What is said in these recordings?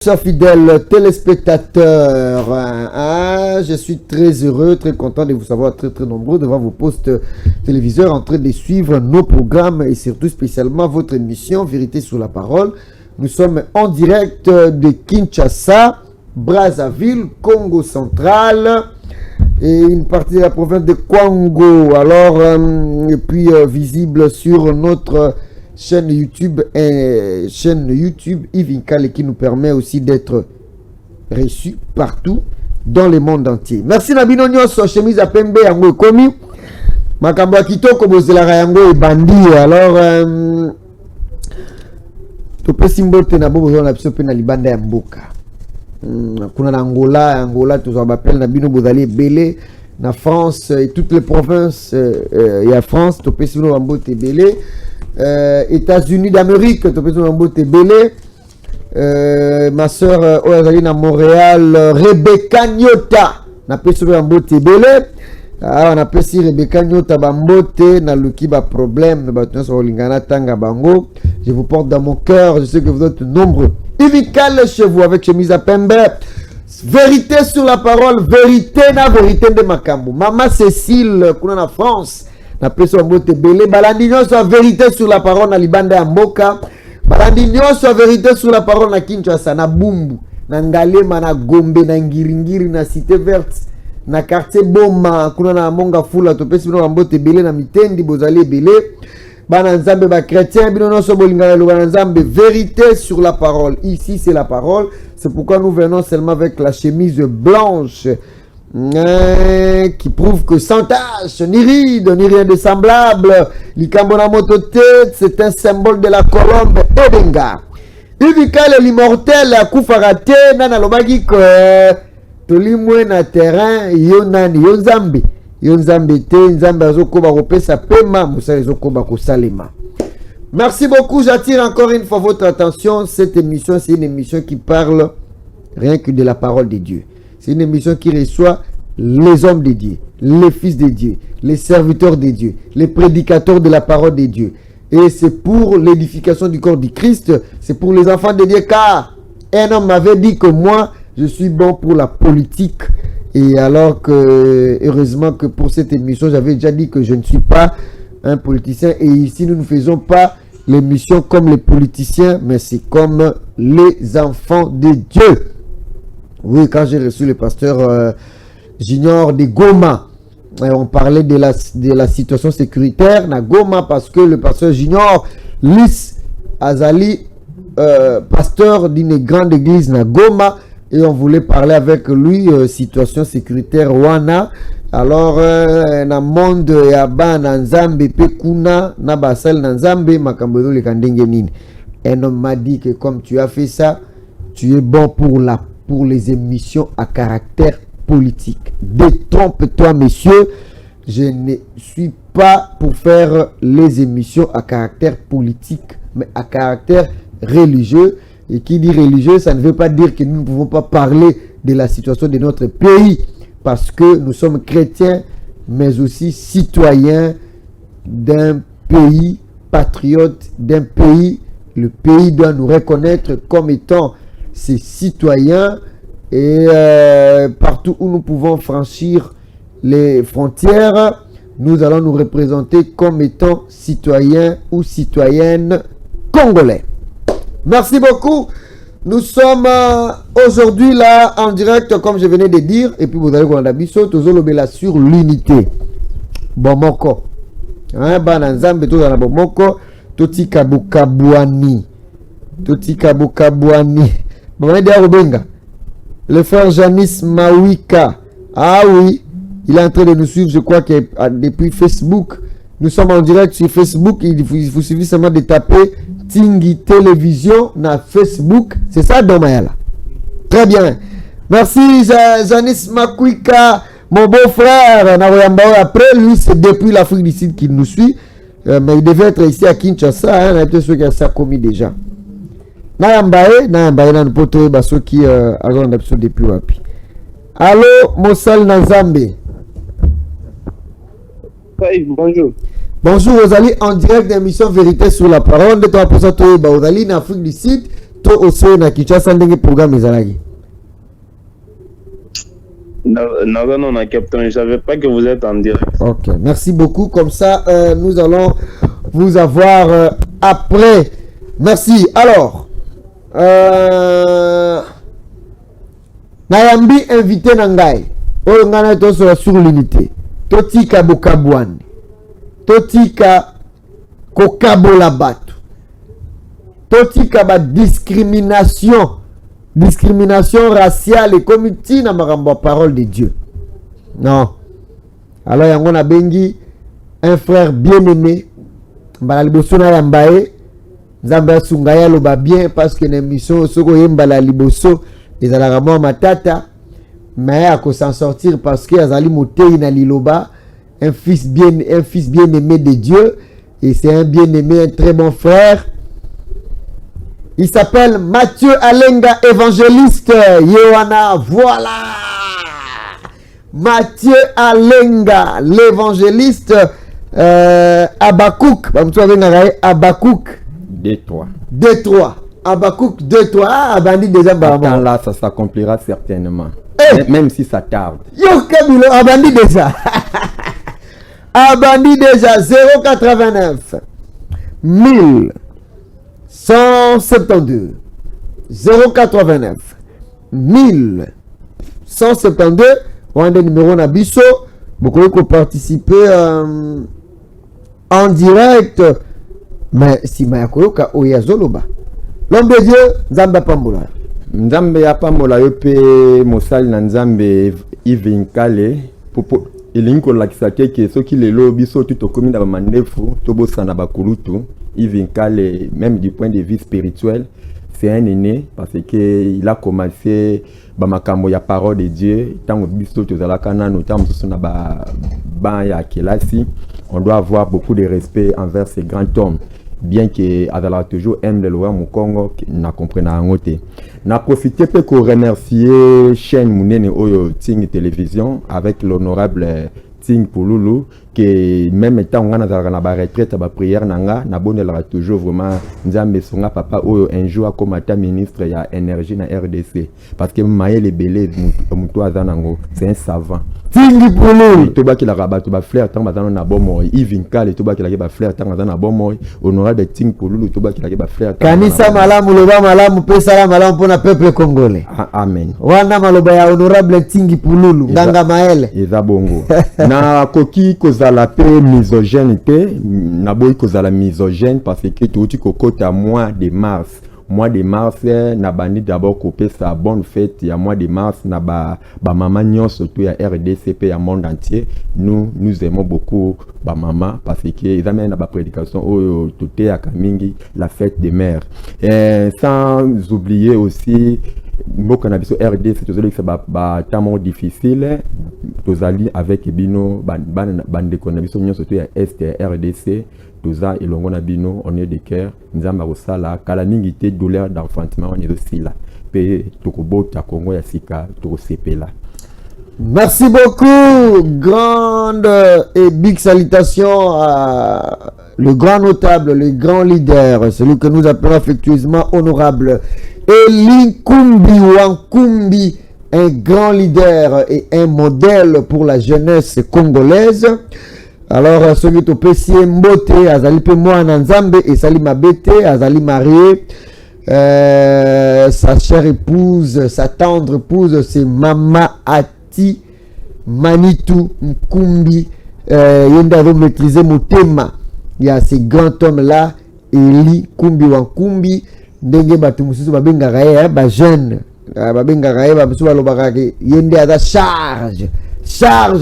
Chers fidèles téléspectateurs, je suis très heureux, très content de vous savoir très nombreux devant vos postes téléviseurs en train de suivre nos programmes et surtout spécialement votre émission Vérité sur la parole. Nous sommes en direct de Kinshasa, Brazzaville, Congo central et une partie de la province de Kwango. Alors, et puis visible sur notre chaîne YouTube Ivinkale qui nous permet aussi d'être reçus partout dans le monde entier. Merci Nabino Nyonso, chemise à pembe yango komi. Makambo ya kitoko bozela yango ebandi. Alors to pesi mbote na bobo na biso pe na libanda ya mboka. Kuna na Angola to appelle Nabino bozali belé na France et toutes les provinces il y a France to pesi no mbote belé. États-Unis d'Amérique, ma soeur Oazali na Montréal, Rebecca Nyota, na pesi Mbote Belé. On a pesi Rebecca Nyota Bambote, na luki ba problème, tanga bango. Je vous porte dans mon cœur, je sais que vous êtes nombreux. Ivinkale chez vous avec chemise à pembe. Vérité sur la parole, vérité na vérité de Makambo. Maman Cécile, kuna na France. Na peso mbote belé balandi nyonso vérité sur la parole na libanda ya mboka balandi nyonso vérité sur la parole na Kinshasa na Bumbu na Ngalema na Gombe na Ngiringiri na Cité Verte na quartier Boma kuna na Monga Fula to peso mbote belé na Mitendi bozali belé bana nzambe ba chrétien bino nyonso bolingana lo bana nzambe vérité sur la parole. Ici c'est la parole, c'est pourquoi nous venons seulement avec la chemise blanche qui prouve que sans tâche, ni ride, ni rien de semblable. L'Ikambona Mototet, c'est un symbole de la colombe Ebenga. Ivinkale l'immortel, Koufarate, Nana Lobagi, Tolimwe na terrain, Yonani, Yonzambe. Yonzambe te, Nzambe Azokoba Ropesa Pema, Moussa Zokoba Kosalema. Merci beaucoup, j'attire encore une fois votre attention. Cette émission, c'est une émission qui parle rien que de la parole de Dieu. C'est une émission qui reçoit les hommes de Dieu, les fils de Dieu, les serviteurs de Dieu, les prédicateurs de la parole de Dieu. Et c'est pour l'édification du corps du Christ, c'est pour les enfants de Dieu, car un homme m'avait dit que moi, je suis bon pour la politique. Et alors que, heureusement que pour cette émission, j'avais déjà dit que je ne suis pas un politicien. Et ici, nous ne faisons pas l'émission comme les politiciens, mais c'est comme les enfants de Dieu. Oui, quand j'ai reçu le pasteur Junior de Goma, on parlait de la situation sécuritaire na Goma parce que le pasteur Junior Lys Azali, pasteur d'une grande église na Goma, et on voulait parler avec lui situation sécuritaire wana. Alors na monde ya ba na Nzambe pe kuna na basal na Nzambe makambo le kandenge nini. Un homme m'a dit que comme tu as fait ça, tu es bon pour les émissions à caractère politique. Détrompe-toi, messieurs. Je ne suis pas pour faire les émissions à caractère politique, mais à caractère religieux. Et qui dit religieux, ça ne veut pas dire que nous ne pouvons pas parler de la situation de notre pays, parce que nous sommes chrétiens, mais aussi citoyens d'un pays, patriotes d'un pays. Le pays doit nous reconnaître comme étant ses citoyens, et partout où nous pouvons franchir les frontières, nous allons nous représenter comme étant citoyens ou citoyennes congolais. Merci beaucoup. Nous sommes aujourd'hui là en direct, comme je venais de dire, et puis vous allez voir l'abisso, tozolobela sur l'unité. Bomoko. Hein, bananzambe tozala bomoko, totika bukabwani. Totika bukabwani. Le frère Janice Mawika. Ah oui, il est en train de nous suivre, je crois que depuis Facebook. Nous sommes en direct sur Facebook. Il vous suffit seulement de taper Tingi Télévision na Facebook. C'est ça, Domayala. Très bien. Merci Janice Mawika, mon beau-frère. Après, lui, c'est depuis l'Afrique du Sud qu'il nous suit. Mais il devait être ici à Kinshasa. Il y a peut-être ceux qui ont commis déjà. Nayambaye na npoto baso qui agenda biso depuis wapi. Allô Mosal Nzambe. Oui, bonjour. Bonjour, vous allez en direct d'émission Vérité sur la parole de toi pour ça toi Baudali en Afrique du Sud. Soweto aussi na Kinshasa ndenge programme ezalaki. Non, Captain, je ne savais pas que vous êtes en direct. Ok, merci beaucoup. Comme ça, nous allons vous avoir après. Merci. Alors, Nayambi invité Nangai. Ngana to sur l'unité. Totika Bokabouane. Totika Kokabola Batu. Totika ba discrimination raciale et comité na marambo parole de Dieu. Non. Alors yango na bengi un frère bien-aimé mbala liboso na yambaye Nzambe sungaya loba bien parce que l'émission soko yembala liboso ezalaka mwa matata mais à ko s'en sortir parce que azali motei na liloba un fils bien-aimé de Dieu et c'est un bien-aimé, un très bon frère. Il s'appelle Mathieu Alenga, évangéliste. Yohana, voilà. Mathieu Alenga, l'évangéliste. Abakouk. Abakouk. Détroit. Abakouk Détroit. Ah, Abandi déjà. Attends là, ça s'accomplira certainement. Même si ça tarde. Yo, Kabilo, Abandi déjà. Abandi déjà. 089 1172 089 1172. On a des numéros na biso. Beaucoup de participer en direct. Mais si Mayakoloka Oyazoloba. L'homme de Dieu, Nzamba Pambola. Nzambe ya Pambola yope mosali na Nzambe Ivinkale popo elinko lakisate ke soki lelo biso tout okomi na mandefu tobosana bakulutu Ivinkale même du point de vue spirituel c'est un aîné parce que il a commencé bamakambo ya parole de Dieu tango biso tozalaka nanu tango mosusu na ba ya kelasi on doit avoir beaucoup de respect envers ces grands hommes bien que Adala toujours aime le loi mon Congo n'a compris na ngote n'a profité pour remercier chaîne Munene Oyo Ting Télévision avec l'honorable Ting Pouloulou que même étant on a na ba retraite ba prière nanga na bonela toujours vraiment Nzambe songa papa Oyo un jour comme ata ministre ya énergie na RDC parce que maye les belé muto azanango c'est un savant Tingi Pouloulou to ba ki la rabat to ba frère tant bazana na bomo Ivinkale to ba ki la ba frère tant bazana na bomo honorable Ting Pouloulou to ba ki la ba frère kanisa malamu loba malamu pesa malamu pona peuple congolais. Amen. Wana maloba ya honorable Tingi Pouloulou nganga maele eza bongo na koki kozala pe misogène te na boyi kozala misogène parce que touti kokota mois de mars na bandi d'abord couper sa bonne fête ya mois de mars na ba maman nyonso to ya RDCP ya monde entier nous aimons beaucoup ba maman parce que ils amènent na ba prédication au toté ya kamingi la fête des mères sans oublier aussi mboka na biso RDC tozali que ba temps difficile tozali avec bino bandeko na biso nyonso to ya est RDC toza elongo na bino on est de cœur nzamba kosala kala mingi te douleur d'enfantement on est aussi là pe tokobota Congo ya sika tokosepela. Merci beaucoup. Grande et big salutation à le grand notable, le grand leader, celui que nous appelons affectueusement honorable Eli Kumbi Wankumbi, un grand leader et un modèle pour la jeunesse congolaise. Alors, celui qui est Mbote, Azali pe moi Nzambe et Sali Mabete, Azali marié. Sa chère épouse, sa tendre épouse, c'est Mama Ati Manitou Nkumbi. Yende avait maîtrisé mon thème. Il y a ces grands hommes-là, Eli Kumbi Wankumbi. Ndenge batu mususu babengaka ye ba jeune babengaka ye bamususu balobaka ke yende aza charge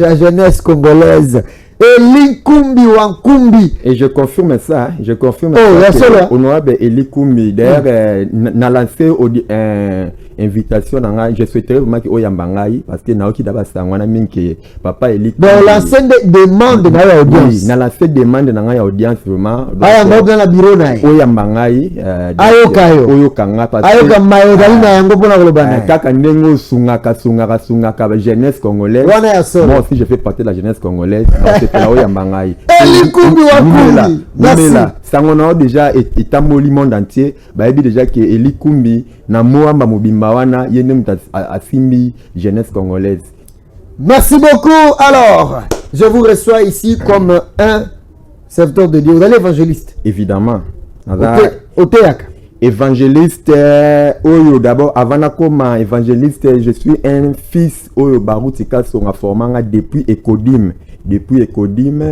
la jeunesse congolaise. Eli Kumbi Wankumbi. Et je confirme ça. Honorable Eli Kumbi. D'ailleurs, n'a lancé invitation. Je souhaiterais vraiment que Oyambangaï, parce que Naoki Dabasangwana minke papa Eli Kumbi. Donc, lancé demande dans l'audience. N'a lancé demande dans l'audience vraiment. Ayamba dans la bureau naï. Oyambangaï. Ayokayo. Oyokanga. Ayoka mayo dali na yango pona kolobana. Kaka ndengo sungaka jeunesse congolaise. Moi aussi je fais partie de la jeunesse congolaise. sepela oya mbangai Elikumbi wakumbi merci sango déjà etamboli monde entier bayebi déjà que Elikumbi na moamba mobimba wana yende muta asimbi jeunesse congolaise. Merci beaucoup. Alors je vous reçois ici comme un serviteur de Dieu. Vous allez évangéliste évidemment Oteaka évangéliste oyo d'abord avant nakoma évangéliste je suis un fils oyo barutika songa formanga depuis Ecodim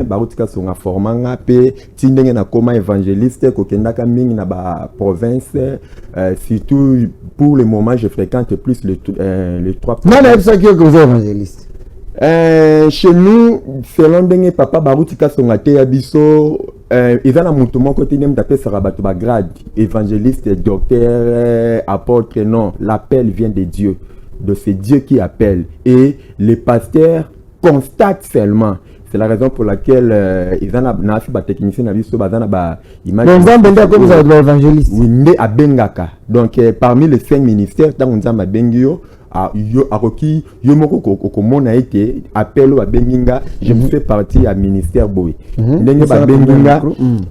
barutika songa formanga pe tindenge nakoma évangéliste kokendaka mingi na ba province surtout pour le moment je fréquente plus les trois provinces. Que vous êtes évangéliste chez nous selon ndenge papa barutika songa te ya biso ils ont un mouvement côté même d'après Sarabato grade évangéliste docteur apôtre non l'appel vient de Dieu de c'est Dieu qui appelle et les pasteurs constatent seulement. C'est la raison pour laquelle ils ont un technicien na biso bazana ba image comme ça évangéliste oui ndé abengaka donc parmi les 5 ministères tant on zamba bengio yo akoki yo moko komona ete appel wa benginga je me fais partie à ministère boy ndenge ba benginga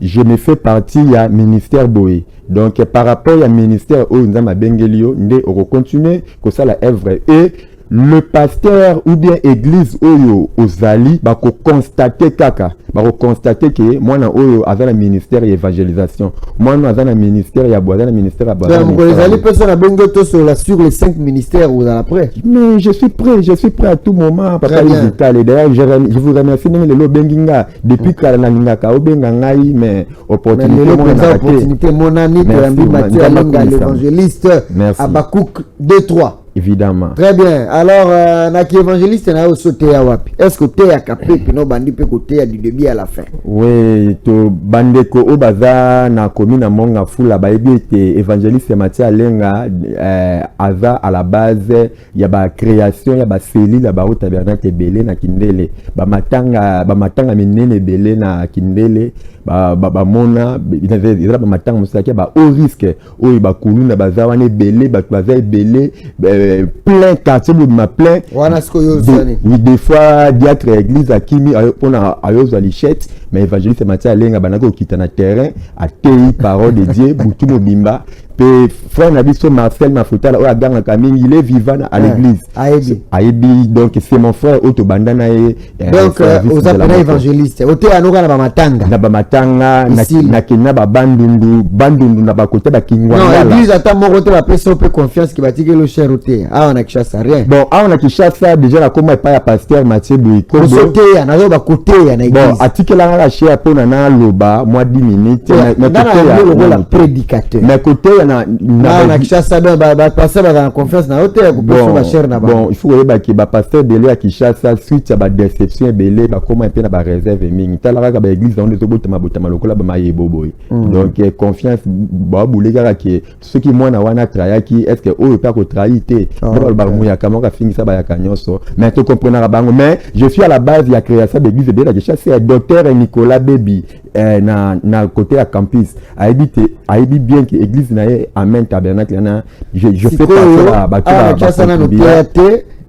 je me fais partie à ministère boy donc par rapport à ministère o nzama bengelio ndé oko continuer ko ça la œuvre et le pasteur ou bien église oyo ozali bako constater kaka bako constater que mwana oyo azana ministère évangélisation mwana azana ministère ya boisana ministère ya boisana donc les ali personne a bengo to sur les 5 ministères vous allez après mais je suis prêt à tout moment papa Vital d'ailleurs je vous remercie de le benginga depuis kala na ngaka obenga ngai mais opportunité monani to ambi Mathieu Alinga l'évangéliste Abakouk 2-3 évidemment. Très bien. Alors, naki évangéliste na sauté à wapi. Est-ce que tu as capé pino bandi pe côté à du début à la fin? Oui, to bandeko obaza na commune monga fula ba ebité évangéliste Mathieu Alinga aza à la base ya ba création ya ba cellule ya ba tabernacle belé na Kindele. Ba matanga minene belé na Kindele. Ba mona ba matanga musaki ba au risque o ba kuluna bazawane belé ba baza belé plein quartier ma plein oui des fois diacre église akimi pona ayozo lichette mais évangéliste Mathieu Alinga banako kita na terrain a tei parole de Dieu butu mobimba pe frère nabiso Marcel Mafutala o aganga kamingi il est vivant à l'église aibi donc c'est mon frère auto bandana et donc aux appelés évangélistes ote anoka na bamatanga na kina ba bandundu na ba côté ba kingwangala non église ata moko te ba peso pe confiance ki batike le cher ote a on a Kishasa rien bon a on a Kishasa déjà na koma pa ya pasteur Mathieu Bouyko sote ya nazo ba côté ya na église bon atikela la cher pona na loba moi 10 minutes na côté ya prédicateur mais côté na Kishasa ba passer ba confiance na hôtel ko peso ba cher na ba bon il faut que ba pasteur belé à Kishasa suite à ba déception belé ba koma pe na ba réserve mingi tala ka ba église dans les obotama lokola ba mayebo boy donc confiance ba bulega ke ceux qui moi na wana trayaki est-ce que o pas ko traité ba muya kama ka finisa ba yakanyoso mais tu comprends bango mais je suis à la base ya création de l'église de la Kishasa c'est docteur Nicolas Baby na côté à campus aibi bien que église na amen tabernacle na je fais partie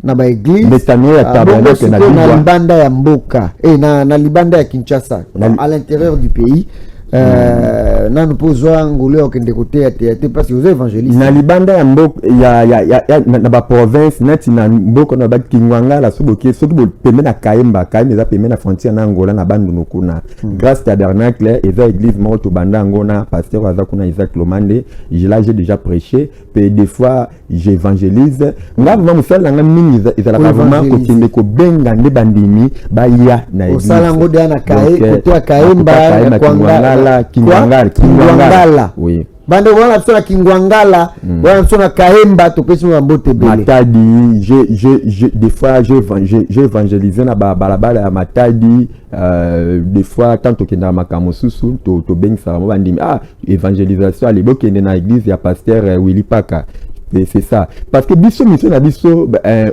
na ba église metano ya tabernacle na libanda ya mboka na libanda ya Kinshasa à l'intérieur du pays na nous posons ngolo okende côté ya théâtre parce que vous évangélistes na libanda ya mboka ya na ba province nati na mboka na ba kingwanga la soboke soki bo peme na Kaemba eza peme na frontière na Angola na bandu nokuna grâce tabernacle eza église moko to banda ngona pasteur aza kuna Isaac Lomande j'ai déjà prêché et des fois j'évangélise ngaba musala nga mingi ezala vraiment ko kende ko benga nde bandimi ba ya na église osala ngode na côté ya Kaemba Kingwangala oui bande wana tsona Kingwangala wana tsona Kaemba to pesi mbote belé Matadi des fois j'ai évangélisé na balabala ya Matadi des fois tant que na makamosusu to bengisa mo bandimi évangélisation ali bokende na église ya pasteur Willy Paka. C'est ça parce que biso mission na biso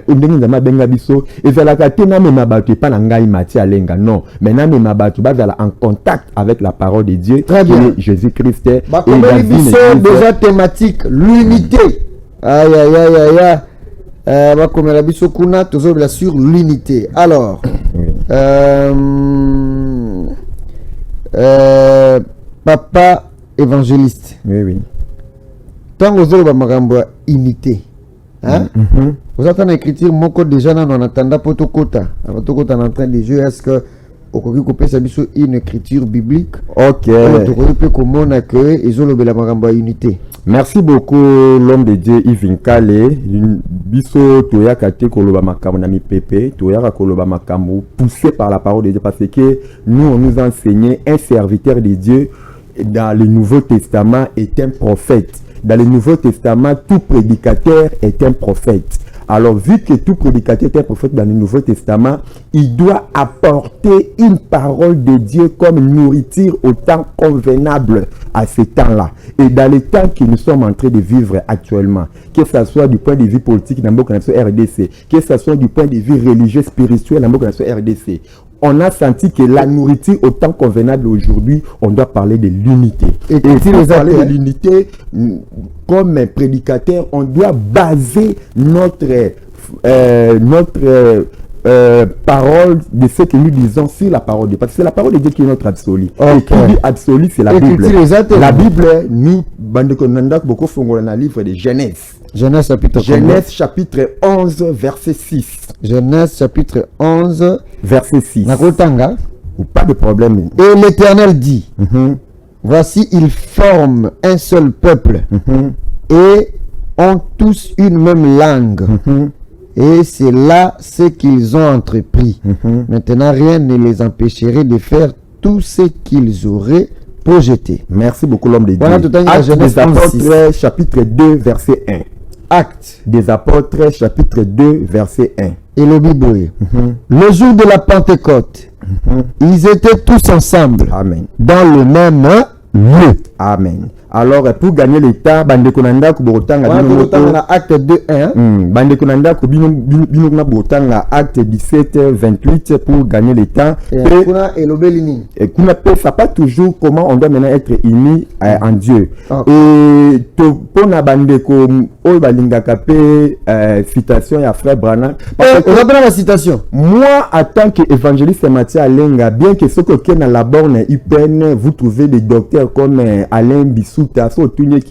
ndenge nzama benga biso ezalaka te na mema bato pa na ngai Mathieu Alinga non mais na mema bato bazala en contact avec la parole de Dieu qui est Jésus-Christ et la biso déjà thématique l'unité bakomela biso kuna toujours bien sûr l'unité alors Papa évangéliste. Oui. Tant aux autres, makambo unité. Hein? Vous entendez l'écriture, mon code déjà, on attend pour tout côté. Tout côté en train de jouer. Est-ce que au couper ça une écriture biblique? Ok. Unité. Merci beaucoup l'homme de Dieu Yves Nkale. Biso toyaka te koloba makambo na mipepe, toyaka koloba makambo poussé par la parole de Dieu parce que nous on nous a enseigné un serviteur de Dieu dans le Nouveau Testament est un prophète. Dans le Nouveau Testament, tout prédicateur est un prophète. Alors, vu que tout prédicateur est un prophète dans le Nouveau Testament, il doit apporter une parole de Dieu comme nourriture au temps convenable à ce temps-là. Et dans les temps que nous sommes en train de vivre actuellement, que ce soit du point de vue politique dans notre RDC, que ce soit du point de vue religieux, spirituel dans notre RDC, on a senti que la nourriture au temps convenable aujourd'hui, on doit parler de l'unité. Et si on parle de l'unité, comme un prédicateur, on doit baser notre parole de ce que nous disons sur la parole de Dieu. Parce que c'est la parole de Dieu qui est notre absolu. Et qui dit absolu, c'est la Bible. La Bible, nous, beaucoup font dans le livre de Genèse. Genèse chapitre 11, verset 6. Genèse chapitre 11, verset 6. Ou pas de problème. Et l'Éternel dit, voici, ils forment un seul peuple et ont tous une même langue. Et c'est là ce qu'ils ont entrepris. Maintenant, rien ne les empêcherait de faire tout ce qu'ils auraient projeté. Merci beaucoup l'homme de Dieu. Actes des apôtres, chapitre 2, verset 1. Actes des apôtres, chapitre 2, verset 1. Et le Bible. Le jour de la Pentecôte, ils étaient tous ensemble. Amen. Dans le même lieu. Amen. Alors, pour gagner le temps, Bandekonanda Kuborotanga, acte 2.1. Bandekonanda Kubinokuna Borotanga, acte 17, 28, pour gagner le temps. Et ça pas toujours comment on doit maintenant être unis en Dieu. Et pour na Bandeko, on va capé citation à frère Branham. On va prendre la citation. Moi, en tant qu'évangéliste Mathieu Alenga, bien que ce que dans la borne UPN, vous trouvez des docteurs comme Alain Bissou, qui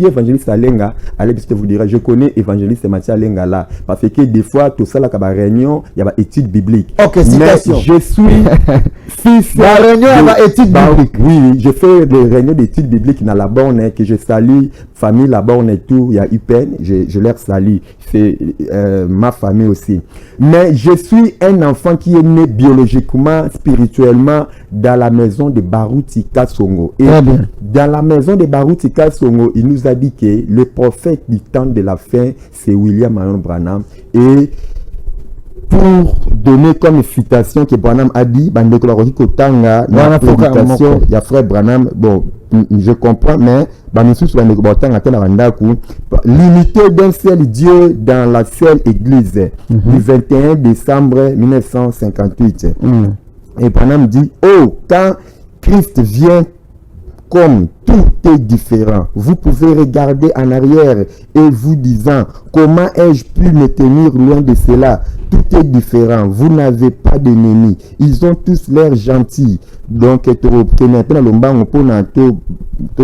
est évangéliste Alenga, allez vous direz, je connais évangéliste Mathieu Alenga là, parce que des fois tout ça là quand réunion, il y a étude biblique. Ok, citation. Mais je suis fils. La réunion il y a étude biblique. Oui, je fais des réunions d'études bibliques dans la borne que je salue, famille la borne et tout, il y a UPN, je leur salue, c'est ma famille aussi. Mais je suis un enfant qui est né biologiquement, spirituellement dans la maison de Baruti Kasongo. Et dans la maison de Baruti Kasongo, il nous a dit que le prophète du temps de la fin, c'est William Marion Branham. Et pour donner comme citation que Branham a dit, il y a frère Branham, bon, je comprends, mais l'unité d'un seul Dieu dans la seule église du 21 décembre 1958. Et Branham dit, oh, quand Christ vient, comme tout est différent, vous pouvez regarder en arrière et vous disant, comment ai-je pu me tenir loin de cela? Tout est différent, vous n'avez pas d'ennemis, ils ont tous l'air gentils. Donc, pour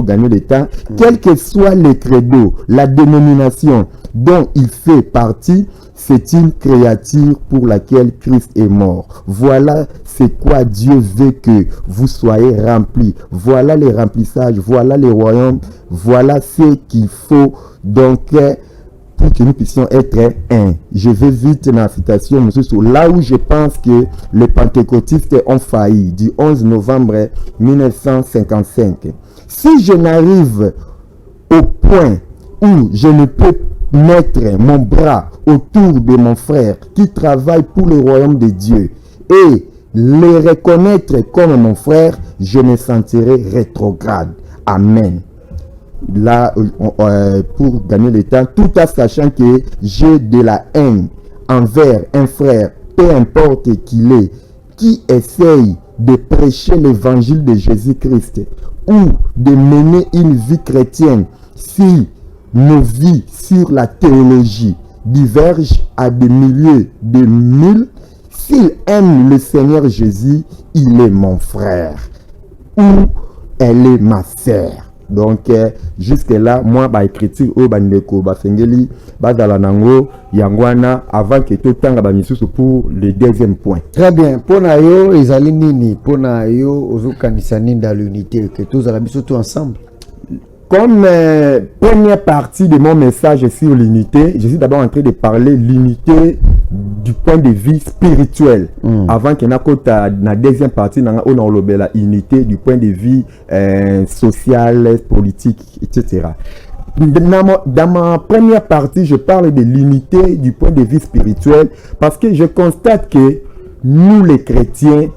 gagner le temps, quel que soit le credo, la dénomination dont il fait partie, c'est une créature pour laquelle Christ est mort. Voilà c'est quoi Dieu veut que vous soyez remplis. Voilà les remplissages, voilà les royaumes, voilà ce qu'il faut donc pour que nous puissions être un. Je vais vite dans la citation, monsieur, là où je pense que les pentecôtistes ont failli, du 11 novembre 1955. Si je n'arrive au point où je ne peux mettre mon bras autour de mon frère qui travaille pour le royaume de Dieu et les reconnaître comme mon frère, je me sentirai rétrograde. Amen. Là, pour gagner le temps, tout en sachant que j'ai de la haine envers un frère, peu importe qu'il est, qui essaye de prêcher l'évangile de Jésus-Christ ou de mener une vie chrétienne, si nos vies sur la théologie divergent à des milliers de mille, s'il aime le Seigneur Jésus, il est mon frère ou elle est ma sœur. Donc jusque là moi ba écriture o bandeko ba sengeli bazala nango yangwana avant que tout tanga ba misusu pour le deuxième point. Très bien. Pona yo ezali nini pona yo ozokanisa nini dans l'unité que tous ala biso tout ensemble. Comme première partie de mon message sur l'unité, je suis d'abord en train de parler l'unité du point de vue spirituel. Avant que na deuxième partie, on a la unité du point de vue social, politique, etc. Dans ma première partie, je parle de l'unité du point de vue spirituel parce que je constate que nous les chrétiens,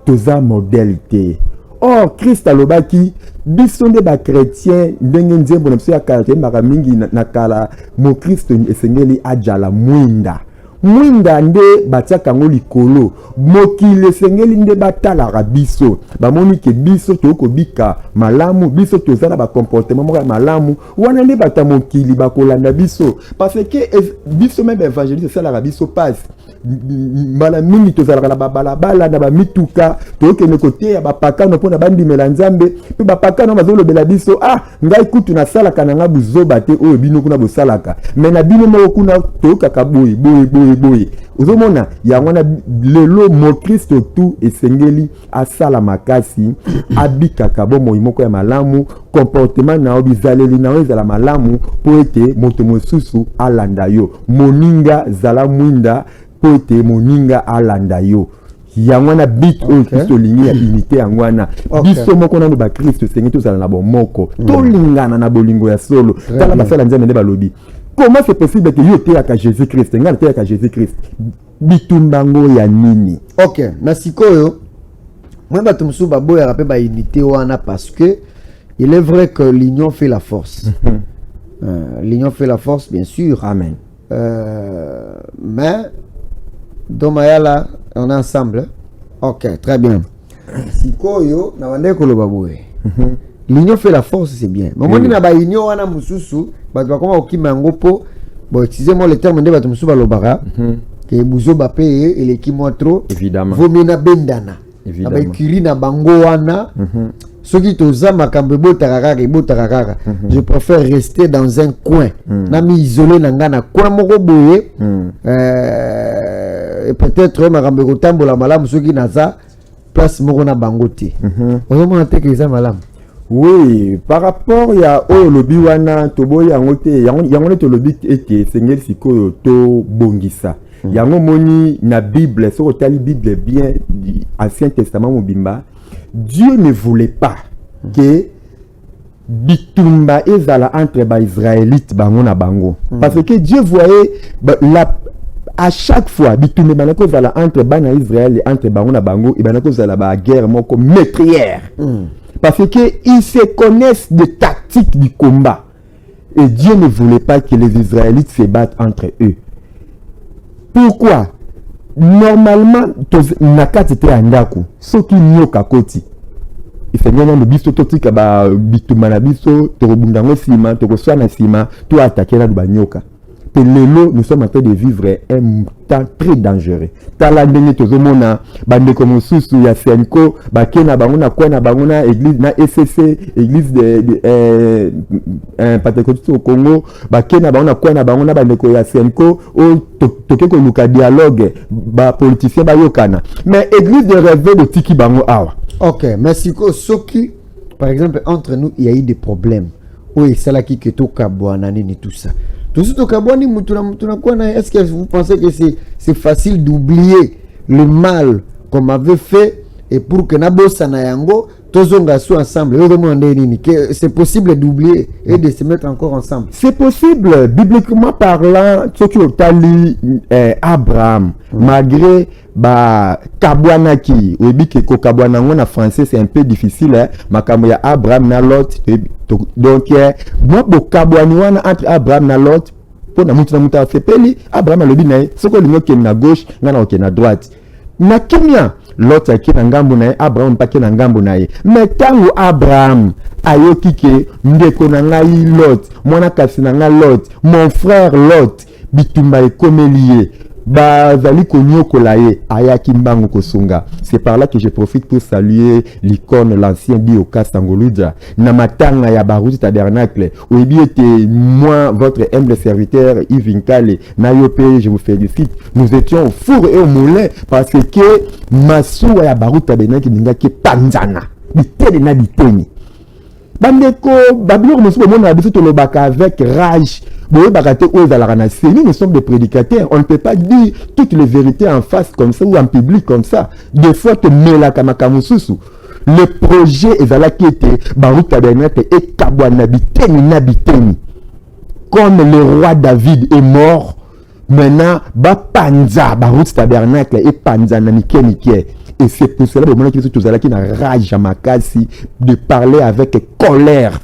tous à modalité. Or, Christ alobaki biso nde ba chrétien ndenge nzembo na biso ya kala te maka mingi na kala mo Kristo esengeli ajala mwinda nde batiaka ngo likolo mokili esengeli nde batalaka biso bamoni ke biso tokobika malamu biso tozala ba comportement moko malamu wana nde bata mokili bakolanda biso parce que biso même évangéliste salaka biso passe mbala mingi tozalaka na babalabala na bamituka tokende koteya bapakano mpona bandimela nzambe mpe bapakano bazolobela biso ngai kutu nasalaka na nga buzoba te oyo bino kuna bosalaka me na bino moko kuna toyokaka boye ozomona yango wana lelo mokristo tu esengeli asala makasi abikaka bomoi moko ya malamu comportement na bizaleli na ezala malamu po ete moto mosusu alanda yo moninga zala mwinda po ete moninga alanda yo yangwana bit oyo Kristo lingi ya unité yangwana biso moko nano ba Kristo sengi tozala na bomoko tolingana na bolingo ya solo tala basala nzambe nde balobi. Comment c'est possible que yo teyaka Jésus Christ ngana teyaka Jésus Christ bitumbango ya nini? Ok, na sikoyo moi bato musu baboya rapé ba unité wana parce que il est vrai que l'union fait la force. L'union fait la force bien sûr. Amen. Mais dans Mayala on est ensemble. Ok, très bien. Sikoyo na wande ko loba boye. L'union fait la force, c'est bien. Mais moi, na ba union wana mususu, ba ba koma okima ngopo, bon excusez-moi le terme de ba mususu ba lobara, que buzo ba paye et les qui trop. Évidemment. Vomena bendana. Évidemment. Ba kiri na bango wana. Soki toza makambe botakaka. Je préfère rester dans un coin. Na mi isolé na ngana coin moko boye. Et peut-être makambe ko tambola malamu soki naza place moko na bangote. Ozomona te que ça malamu. Oui, par rapport à lobi wana toboy yango te yango to lobi ete sengel sikoyo to bongisa yango moni na Bible so tali Bible bien du Ancien Testament mobimba Dieu ne voulait pas que bitumba ezala entre ba Israélites bango na bango parce que Dieu voyait à chaque fois bitumba banako zala entre bana Israël et entre bango na bango et banako zala ba guerre moko meurtrière. Parce qu'ils se connaissent des tactiques du combat. Et Dieu ne voulait pas que les Israélites se battent entre eux. Pourquoi? Normalement, nakati te andaku, soki nyoka koti. Ifengena no biso totika ba bitumana biso, torobundango sima, toroswana sima, to attaquer na ba nyoka. Lelo, nous sommes en train de vivre un temps très dangereux. Tala ndenge tozomona bandeko mosusu ya Senko bakena bangona kwa na bangona église na SCC église de Pentecôtiste au Congo bakena bangona kwa na bangona bandeko ya Senko o tokeko luka dialogue ba politicien bayokana mais église de réveil de tiki bango awa. OK, merci ko soki par exemple entre nous il y a eu des problèmes. Oui, c'est là qui que to kabwana nini tout ça. Tout ce kabwani mutuna kwa na est-ce que vous pensez que c'est facile d'oublier le mal qu'on avait fait et pour que nabosa na yango tozonga sous ensemble et demander nini que c'est possible d'oublier et de se mettre encore ensemble? C'est possible bibliquement parlant ce qui otali Abraham malgré ba kabwana ki obi ke ko kabwana ngona français c'est un peu difficile makambo ya Abraham na Lot donc moi bo kabwani wana entre Abraham na Lot pour na mutu sepeli Abraham alobi na soko lingo ke na gauche ngana oke na droite na kimia Lot aki na ngambo na Abraham pa ke na ngambo na ye mais tango Abraham ayoki ke ndeko na ngai Lot mwana kasi na nga Lot mon frère Lot bitumba ekomeli ye bazali konyokola ye ayaki mbango kosunga. C'est par là que je profite pour saluer l'icône, l'ancien Dioka Sangoluja na matanga ya Baruti Tabernacle. Oyebi ete moi, votre humble serviteur Yves Nkale na yope, je vous félicite. Nous étions au four et au moulin parce que masuwa ya Baruti Tabernacle ningaki panzana bitene na biteni. Bandeko babiloko mosusu mona biso tolobaka avec rage. Nous sommes des prédicateurs. On ne peut pas dire toutes les vérités en face comme ça ou en public comme ça. Des fois, tu mets la kamakamususu. Le projet est qui était Baruch Tabernacle et Kabouanabiteni Nabiteni. Comme le roi David est mort, maintenant, Panza, Baruch Tabernacle et Panza Namikenike. Et c'est pour cela que nous avons une rage à Makasi de parler avec colère.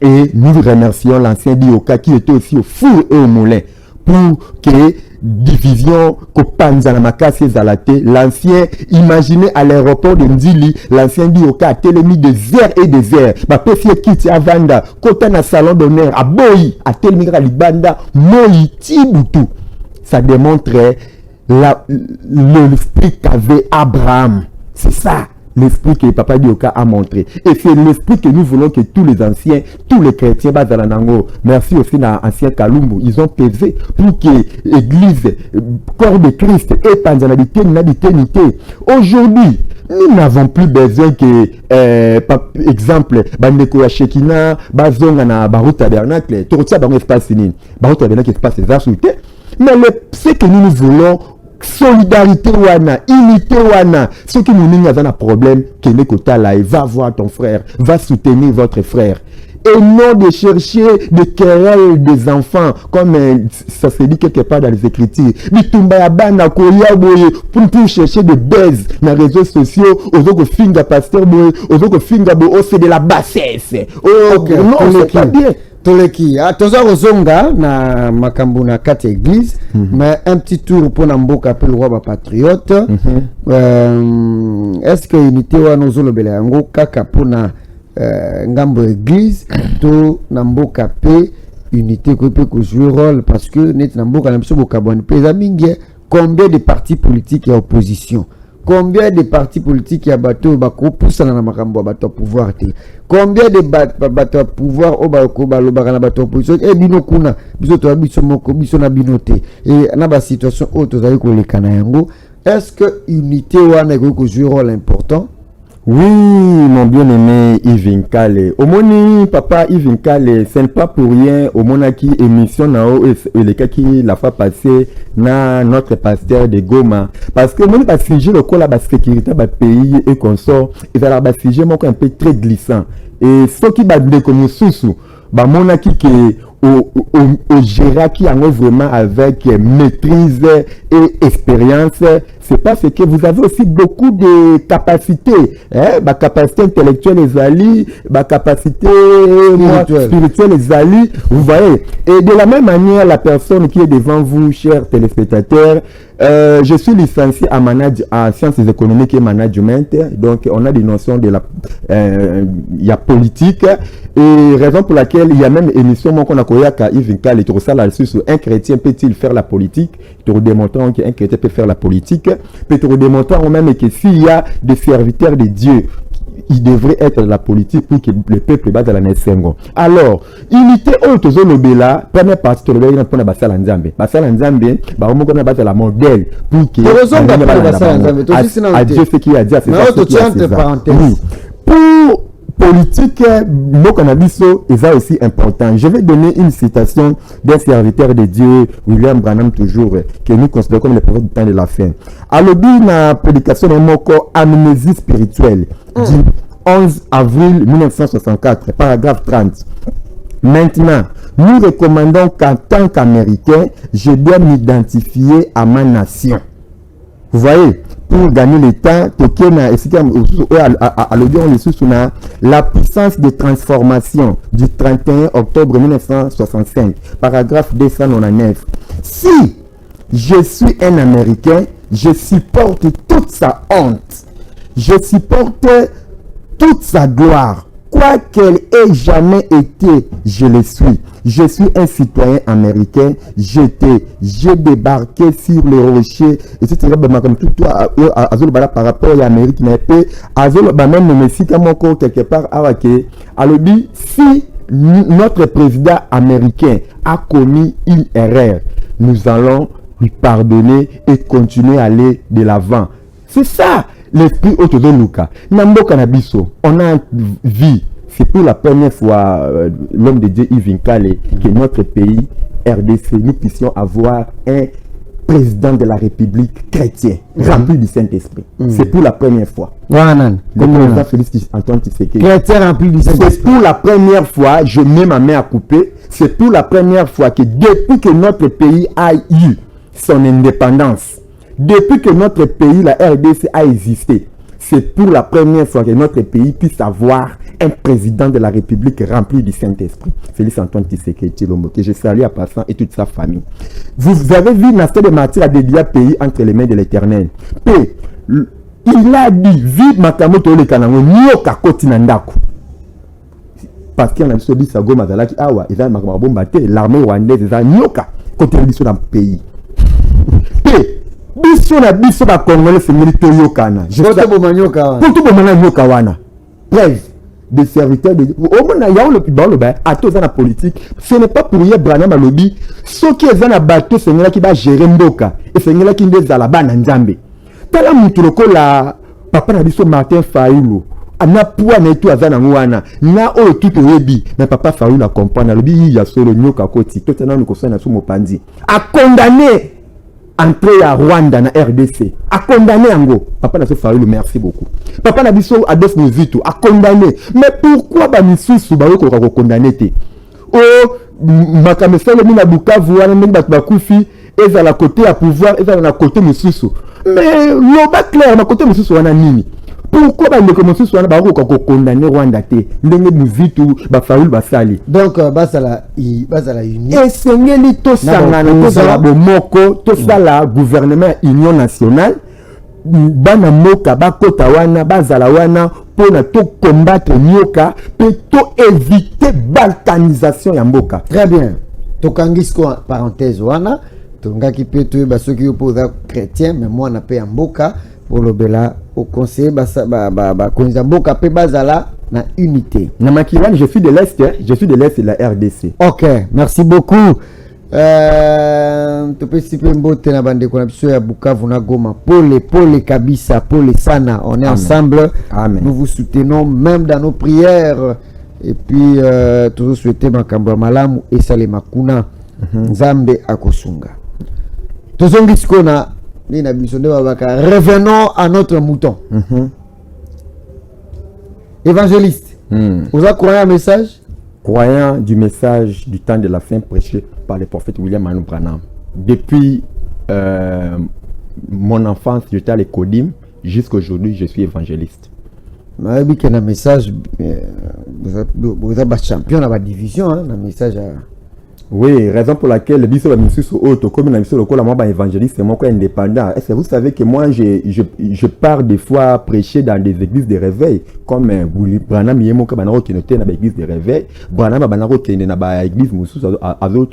Et nous remercions l'ancien Dioka qui était aussi au four et au moulin pour que division Kopanza na Makasi Zalate, l'ancien, imaginez à l'aéroport de Ndili, l'ancien Dioka a télémis des airs et des airs. Ma péfier Kiti Avanda, Kota na salon d'honneur, à Boyi, à télémis à Libanda, Moyi, Tibutu. Ça démontrait l'esprit qu'avait Abraham. C'est ça. L'esprit que Papa Dioka a montré. Et c'est l'esprit que nous voulons que tous les anciens, tous les chrétiens, Bazalanango, merci aussi à l'ancien Kalumbu, ils ont pesé pour que l'église, corps de Christ et Panzanabité, n'habité. Aujourd'hui, nous n'avons plus besoin que, par exemple, Bandeko Shekina, Bazonga na Baruch Tabernacle, Torotsa Baruch Espace Sinin, Baruch Tabernacle Espace Zasuté. Mais ce que nous voulons, solidarité wana, unité wana, ce qui nous dit un problème, va voir ton frère, va soutenir votre frère. Et non de chercher des querelles des enfants, comme ça se dit quelque part dans les Écritures. Pour chercher des baises dans les réseaux sociaux, aux finga pasteur, aux finga c'est de la bassesse. Oh, okay, non, c'est pas bien. Toleki, toza rozonga na makambo na kati église, mais un petit tour pour Namboka appelle le roi ba patriote. Est-ce que unité wa nozolobela yango kaka pour na ngambo église to Namboka pe unité ko peut jouer rôle parce que net Namboka na biso bokabone pe zamingi combien de partis politiques et opposition? Combien de partis politiques il y a bateau bako poussa na makambo bateau pouvoir te? Combien de bateau pouvoir au bako balobaka bateau opposition et bino kuna biso to biso moko biso na binote et na ba situation auto za ko lekana yango. Est-ce que unité wana ko jouer rôle important? Oui, mon bien-aimé Yves Nkale. Au moni, papa Yves Nkale, ce n'est pas pour rien. Au monaki émission nao et les cas qui la fois passée na notre pasteur de Goma. Parce que mon sujet le col la sécurité ba pays et consort, et ça la sujet mon un peu très glissant. Et ce qui va de comme sous ba monaki que au gérer qui en vraiment avec maîtrise et expérience, c'est parce que vous avez aussi beaucoup de capacités, ma capacité intellectuelle les alliés, ma capacité spirituelle les alliés, vous voyez. Et de la même manière, la personne qui est devant vous, chers téléspectateurs, je suis licencié en sciences économiques et management, donc on a des notions de la, il y a politique, et raison pour laquelle il y a même une émission qu'on a koyaka Yves Nkale et tout ça là-dessus, un chrétien peut-il faire la politique, te démontrant qu'un chrétien peut faire la politique, peut te démontrant même que s'il y a des serviteurs de Dieu, il devrait être de la politique pour que le peuple base à la naissance. Alors, unité autozo lobela, première partie de l'obéla pour la Basala Nzambe. Basala Nzambe, bah on connaît base la modèle pour que à Dieu ce qu'il a dit à ses pour politique, mon cannabiso est aussi important. Je vais donner une citation d'un serviteur de Dieu, William Branham, toujours, que nous considérons comme le prophète du temps de la fin. À l'objet de la prédication de Moko, amnésie spirituelle, du 11 avril 1964, paragraphe 30. Maintenant, nous recommandons qu'en tant qu'Américain, je dois m'identifier à ma nation. Vous voyez, pour gagner le temps, la puissance de transformation du 31 octobre 1965, paragraphe 299. Si je suis un Américain, je supporte toute sa honte, je supporte toute sa gloire, quoi qu'elle ait jamais été, je le suis. Je suis un citoyen américain. J'ai débarqué sur les rochers. Et c'est comme tout par rapport à l'Amérique. Même Messi, quelque part, alors dit, si notre président américain a commis une erreur, nous allons lui pardonner et continuer à aller de l'avant. C'est ça l'esprit Otozonuka. Namboka Nabiso, on a vu, c'est pour la première fois, l'homme de Dieu Yves Nkale, que notre pays, RDC, nous puissions avoir un président de la République chrétien, rempli du Saint-Esprit. C'est pour la première fois. Le président Félix Antoine Tshisekedi. Chrétien rempli du Saint-Esprit. C'est pour la première fois, je mets ma main à couper, c'est pour la première fois que depuis que notre pays a eu son indépendance, depuis que notre pays, la RDC, a existé, c'est pour la première fois que notre pays puisse avoir un président de la République rempli du Saint-Esprit. Félix Antoine Tshisekedi Tshilombo, que je salue à passant et toute sa famille. Vous avez vu Nasser de Martyr a dédié un pays entre les mains de l'Éternel. Et il a dit, vive Makamoto le Kanango, nyoka koti nandako. Parce qu'il y a un peu de Sago Mazalaki, awa, ils ont l'armée rwandaise, ils ont nyoka koti nandako dans le pays. Biso na biso ba Congolais fengeli toyokana. Poto bomanyoka wana. Poto bomanyoka wana. Bref, des serviteurs de au moins ya le plus le ba atoza na politique, ce n'est pas pour rien Branham alobi, ceux qui ezana bateau fengela ki ba gérer mboka, et fengela ki ndezala bana nzambe. Tala mutu lokola papa na biso Martin Fayulu. Ana poa na etu azana ngwana na o tout oyebi mais papa Fayulu a comprendre alobi ya solo nyoka koti to tena ni kosana sumo pandi. A condamné entrée à Rwanda na RDC, a condamné Ango. Papa n'a pas le merci beaucoup. Papa n'a biso Adolphe Nozito a condamné. Mais pourquoi ba misusu ba yoko ko condamné te? Oh makameselo mina Bukavu wana mbi ba kufi eza la côté à pouvoir eza na côté misusu. Mais loba clair na côté misusu wana nini? Pourquoi ba le commencer sur ba ko condamner Rwanda te? Ndenge muzitu ba Fayulu basali. Donc basala uni. Et sengeli to sangana to sala bomoko to sala gouvernement union nationale bana moka bakota wana bazala wana pona to combattre nyoka pe to éviter balkanisation ya mboka. Très bien. Tokangisko parenthèse wana tongaki pe to ba ceux qui opposent chrétien mais moi na pe ya mboka pour le bela au conseil konzamboka pe bazala na unité. Na Makilani, je suis de l'Est, je suis de l'Est de la RDC. OK, merci beaucoup. Tu peux siper mbote na bande ko na biso ya Bukavu na Goma. Pole kabisa, pole sana. On est ensemble. Amen. Nous vous soutenons même dans nos prières et puis toujours souhaiter makambo malamu et sale makuna. Nzambe akosunga. Tozongi sikona revenons à notre mouton. Évangéliste, vous avez croyé un message? Croyant du message du temps de la fin prêché par le prophète William Manou Branham. Depuis mon enfance, j'étais à l'Écodim, jusqu'à aujourd'hui, je suis évangéliste. Mais oui, qu'il y a un message, vous êtes champion dans la division, un message. Oui, raison pour laquelle le biso comme la mission local moi évangéliste c'est moi quoi indépendant. Est-ce que vous savez que moi je pars des fois prêcher dans des églises de réveil comme Branham yemo ka banaro qui noté na ba église de réveil, Branham banaro qui na ba église mususu azo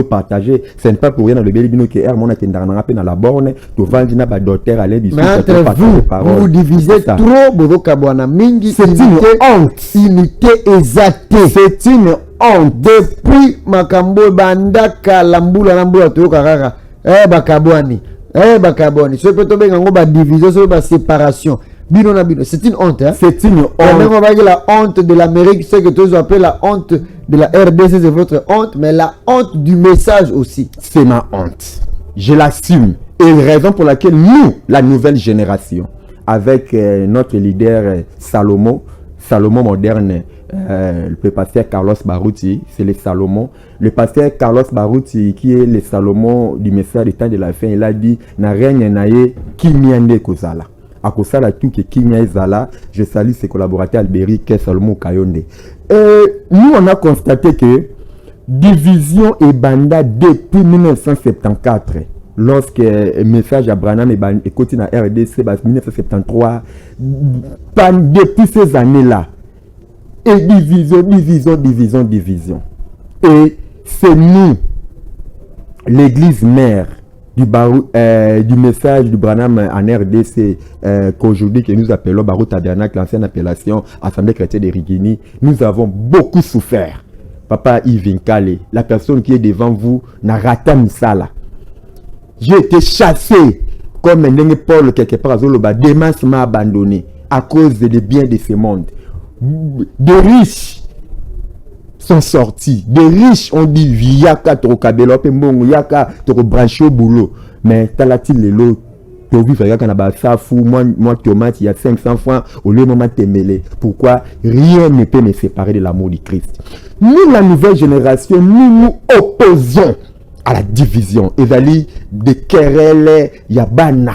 partager, c'est pas pour rien dans le belibino que mon atendant na pe na la borne, to vandi na ba docteur aller biso vous divisez trop bozoka bwana mingi, c'est une honte, unité exacte. C'est une honte. Depuis makambo bandaka lambula toyoka kaka bakabwani ce peut tomber ngo ba division so ba séparation bino na bino, c'est une honte hein? C'est une honte. On va dire la honte de l'Amérique, c'est que tous appellent la honte de la RDC, c'est votre honte, mais la honte du message aussi, c'est ma honte, je l'assume. Et raison pour laquelle nous, la nouvelle génération, avec notre leader Salomon moderne, le pasteur Carlos Baruti, c'est le Salomon. Le pasteur Carlos Baruti, qui est le Salomon du message du temps de la fin, il a dit na règne naye kimiande kozala. A kosala tout que kimia ezala. Je salue ses collaborateurs Albéric Salomon Kayonde. Nous on a constaté que division et banda depuis 1974. Lorsque le message à Branham et continue à RDC, 1973, depuis ces années-là, Et division. Et c'est nous, l'église mère du message du Branham en RDC qu'aujourd'hui que nous appelons Barou Tabernacle, l'ancienne appellation Assemblée chrétienne de Rigini, nous avons beaucoup souffert. Papa Yves Nkale, la personne qui est devant vous, n'a raté Misala. J'ai été chassé comme un Paul quelque part à Zoloba. Demas m'a abandonné à cause des biens de ce monde. De riches sont sortis. Des riches ont dit Yaka toro kabelo pe mbongo yaka toro branché au boulot. Mais talati lelo to vivre yaka na ba safu moi tomate il y a 500 francs au lieu maman temele. Pourquoi rien ne peut me séparer de l'amour du Christ. Nous la nouvelle génération nous opposons à la division. Ezali de querelle yabana.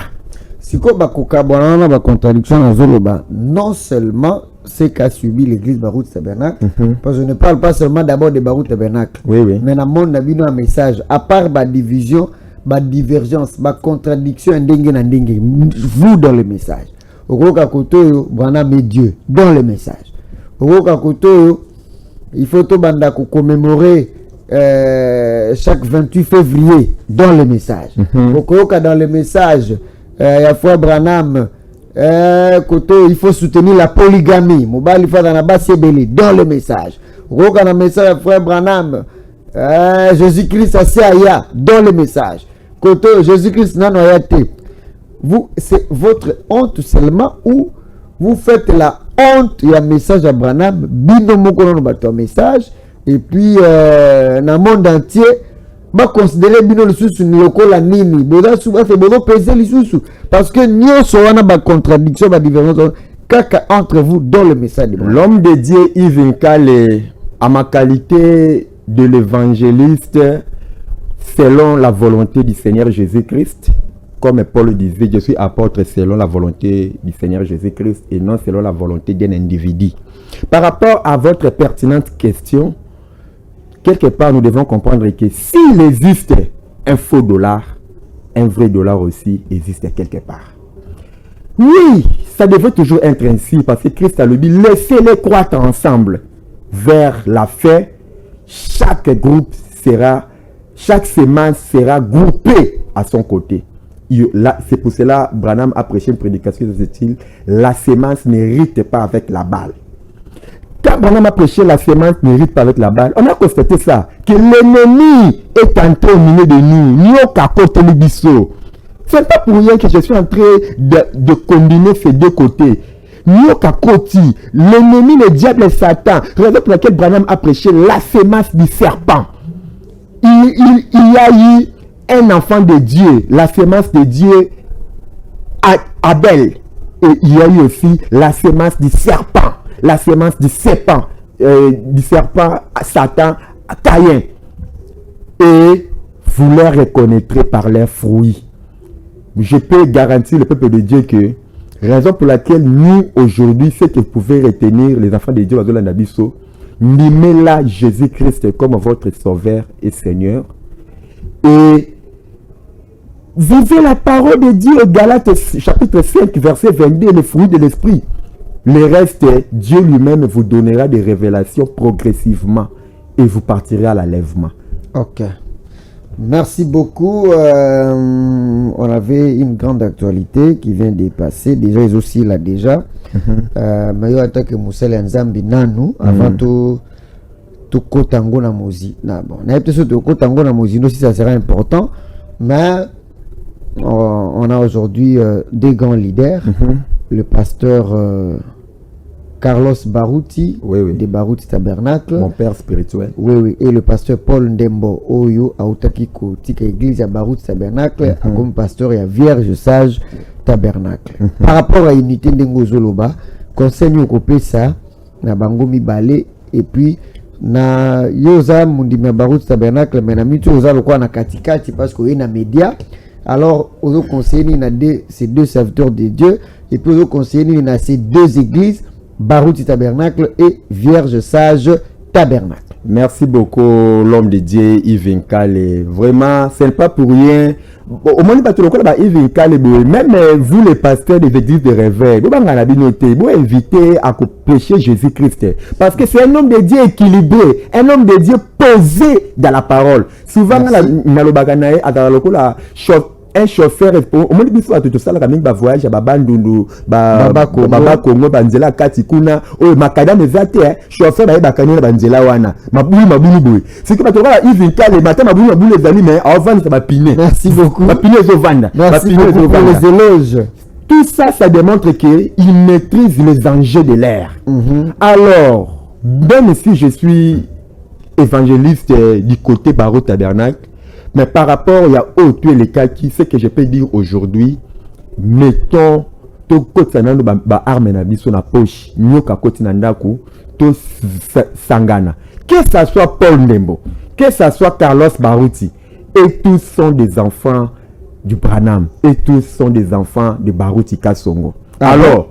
Siko bakoka bonana ba contradiction na zoloba. Non seulement ce qu'a subi l'église Barou Tabernacle, parce que je ne parle pas seulement d'abord de Barou Tabernacle, oui. mais dans le monde, on a un message, à part la division, la divergence, la contradiction, vous dans le message. Au gros kakoto, Branham met Dieu dans le message. Au gros kakoto, il faut commémorer chaque 28 février dans le message. Au gros dans le message, il y a foi Branham. Il faut soutenir la polygamie. Mobile, il faut dans la base dans le message. Dans le message, frère Branham, Jésus-Christ a dans le message. Côté Jésus-Christ n'a pas été. Vous, c'est votre honte seulement ou vous faites la honte. Il y a un message à Branham, un message, et puis dans le monde entier. Va considérer bino le sous lokola nini boda souba fait bodo peser les sous parce que nous sommes ba contradiction ba différence kaka entre vous dans le message de l'homme de Dieu Yves Nkale à ma qualité de l'évangéliste selon la volonté du Seigneur Jésus-Christ, comme Paul disait, je suis apôtre selon la volonté du Seigneur Jésus-Christ et non selon la volonté d'un individu. Par rapport à votre pertinente question, quelque part, nous devons comprendre que s'il existe un faux dollar, un vrai dollar aussi existe quelque part. Oui, ça devrait toujours être ainsi parce que Christ a le dit, laissez-les croître ensemble vers la fin. Chaque semence sera groupée à son côté. C'est pour cela Branham a prêché une prédication de ce style, la semence n'hérite pas avec la balle. Quand Branham a prêché la semence n'hérite pas avec la balle, on a constaté ça, que l'ennemi est en train de miner de nous. Ce n'est pas pour rien que je suis en train de combiner ces deux côtés. L'ennemi, le diable et Satan, raison pour laquelle Branham a prêché la semence du serpent. Il y a eu un enfant de Dieu, la semence de Dieu, Abel. Et il y a eu aussi la semence du serpent. La semence du serpent Satan, Caïn. Et vous les reconnaîtrez par leurs fruits. Je peux garantir le peuple de Dieu que, raison pour laquelle nous, aujourd'hui, ce que vous pouvez retenir, les enfants de Dieu, nimez-la Jésus-Christ comme votre sauveur et Seigneur. Et vivez la parole de Dieu, Galates chapitre 5, verset 22, le fruit de l'esprit. Le reste, Dieu lui-même vous donnera des révélations progressivement et vous partirez à l'enlèvement. Ok. Merci beaucoup. On avait une grande actualité qui vient de passer. Déjà, ils aussi là déjà. Mais il y a que Moussel Nzambi Nanou avant tout Kotango na Mozi. Bon, on a peut-être tout Kotango na Mozi aussi, ça sera important. Mais on a aujourd'hui des grands leaders. Le pasteur Carlos Barouti, de Barouti Tabernacle. Mon père spirituel. Oui. Et le pasteur Paul Ndembo Oyo, Aoutakiko, Tika Église à Barouti Tabernacle, comme pasteur et à Vierge Sage Tabernacle. Par rapport à l'unité Ndengo Zoloba, conseil au copé ça, na Bangomi Balé, et puis na Yosa Mundima Barouti Tabernacle, mais na Mitu Yosa Lokwa na Katikati, parce qu'il y a na média. Alors, aux conseillers, il y a ces deux serviteurs de Dieu, et puis aux conseillers, il y a ces deux églises, Barouti Tabernacle et Vierge Sage Tabernacle. Merci beaucoup, l'homme de Dieu, Yves Nkale. Vraiment, ce n'est pas pour rien. Au moins, Yves Nkale, même vous, les pasteurs des églises de réveil, vous invitez à prêcher Jésus-Christ. Parce que c'est un homme de Dieu équilibré, un homme de Dieu posé dans la parole. Souvent, un chauffeur au moins biso atu tosala ka mingi ba voyage ba bandundu ba Congo ba nzela kati kuna o makadam ezate chauffeur ba bakani na banzela wana mabulu boy c'est que bato ba Yves Nkale mata mabulu ezali mais avant ça ba pine. Merci beaucoup. Ba pine zo vanda. Merci beaucoup pour les éloges. Tout ça, ça démontre qu'il maîtrise les enjeux de l'air. Alors, même si je suis évangéliste du côté Barreau Tabernacle, mais par rapport il y a tous les cas qui ce que je peux dire aujourd'hui, mettons to kotsana ba arme na biso na poche nyoka koti na ndaku to sangana, que ça soit Paul Ndembo, que ça soit Carlos Baruti, et tous sont des enfants du Branham, et tous sont des enfants de Baruti Kasongo. Alors,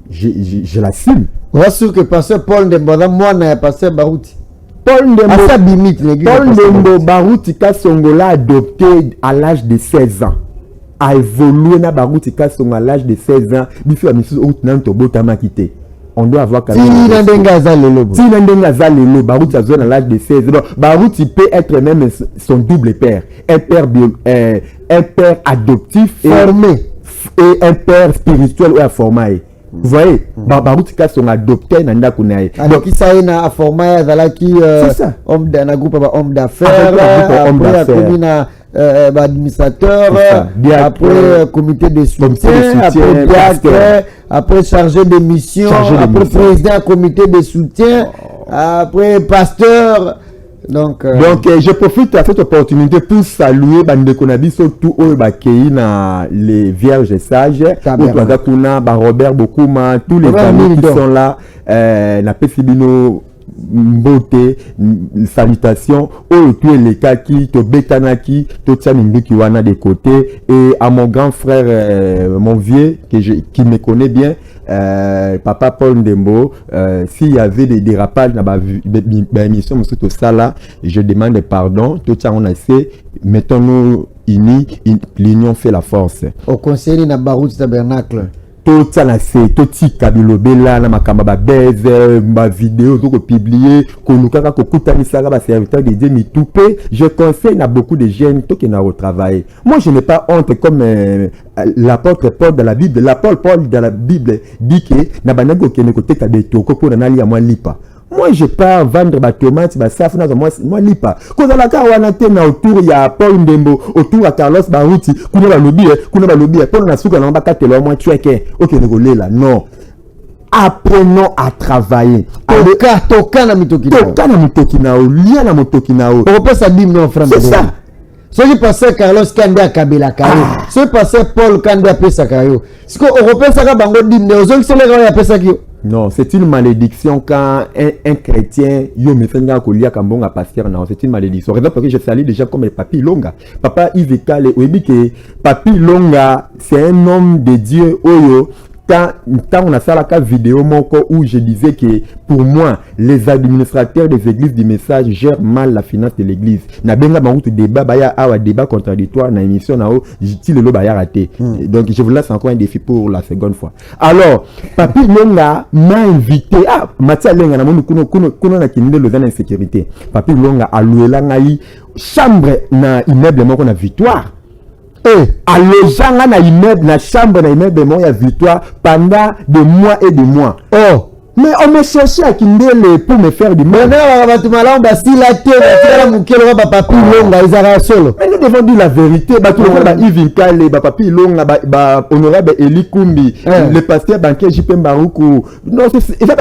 je l'assume. On va sûr que pasteur Paul Ndembo moi na pasteur Baruti. Paul Ndembo Baruti Kasongo l'a adopté à l'âge de 16 ans. A évolué na Baruti Kasongo à l'âge de 16 ans. On doit avoir quand même. Baruti à l'âge de 16 ans. Baruti peut être même son double père. Un père adoptif formé et un père spirituel ou formé. Vous voyez, Baruti Kasongo adopté nanda kunaye. Donc il s'agit na formé zalaki homme d'un groupe homme d'affaires, après administrateur, après comité de soutien, après directeur, après chargé de mission, après président comité de soutien, après pasteur. Donc je profite de cette opportunité pour saluer Bandekonabi surtout les vierges sages, Robert Bokuma, tous les amis qui sont là, la Pesibino beauté, salutations, tous les cas qui te betanaki, tout ça qui wana de côté, et à mon grand frère, mon vieux, qui me connaît bien, Papa Paul Ndembo, s'il y avait des dérapages dans ma émission, tout ça là, je demande pardon, tout ça on a fait, mettons-nous unis, l'union fait la force. Au conseil de Baruti Tabernacle. Tout ça là c'est tout tika bilobela na makamba ba beze ma vidéo donc publier konukaka kokutani saka ba serviteur de Dieu mitupe. Je conseille na beaucoup de jeunes tout qui n'a retravaillé. Moi je n'ai pas honte comme l'apôtre Paul dans la Bible. L'apôtre Paul dans la Bible dit que na banako kene côté ka betoko pour na ali ya moi lipa. Moi je pars vendre ma tomate ba safu na moi lipa. Ko za la ka wana tena autour ya Paul Ndembo, autour ya Carlos Baruti, kuna ba lobby, pour na suka na ba katelo moi tueke. OK ne là non. Apprenons à travailler. Toka na mitoki nao, lia na motoki nao. On peut ça dire non frère. C'est ça. Ce qui passait Carlos Kanda Kabila Kayo. Ce qui passait Paul Kanda Pesa Kayo. Ce qu'on repère ça bango dimne ozongi c'est les gars Pesa Kayo. Non, c'est une malédiction quand un chrétien yo me fait nga kolia kambonga pasteur non, c'est une malédiction. Raison parce que je salue déjà comme Papi Longa. Papa Yves Nkale oyebi que Papi Longa c'est un homme de Dieu oyo. Quand on a fait la vidéo où je disais que pour moi les administrateurs des églises du message gèrent mal la finance de l'église. Na benga bangout débat baya awa débat contradictoire na émission na o jiti le baya raté. Donc je vous laisse encore un défi pour la seconde fois. Alors Papi Longa m'a invité Matia Lenga na monu kuno na kininde le zana insécurité. Papi Longa a loué la ngai chambre na immeuble moko na Victoire. À l'oganga na immeuble, na chambre na immeuble, il y a Victoire pendant des mois et des mois. Oh! Mais on me cherchait à Kindele pour me faire du mal. Mais nous devons dire la vérité. Yves Nkale, Papi Longa, honorable Eli Kumbi, le pasteur banquier JP Mbaruku. Non, c'est ça,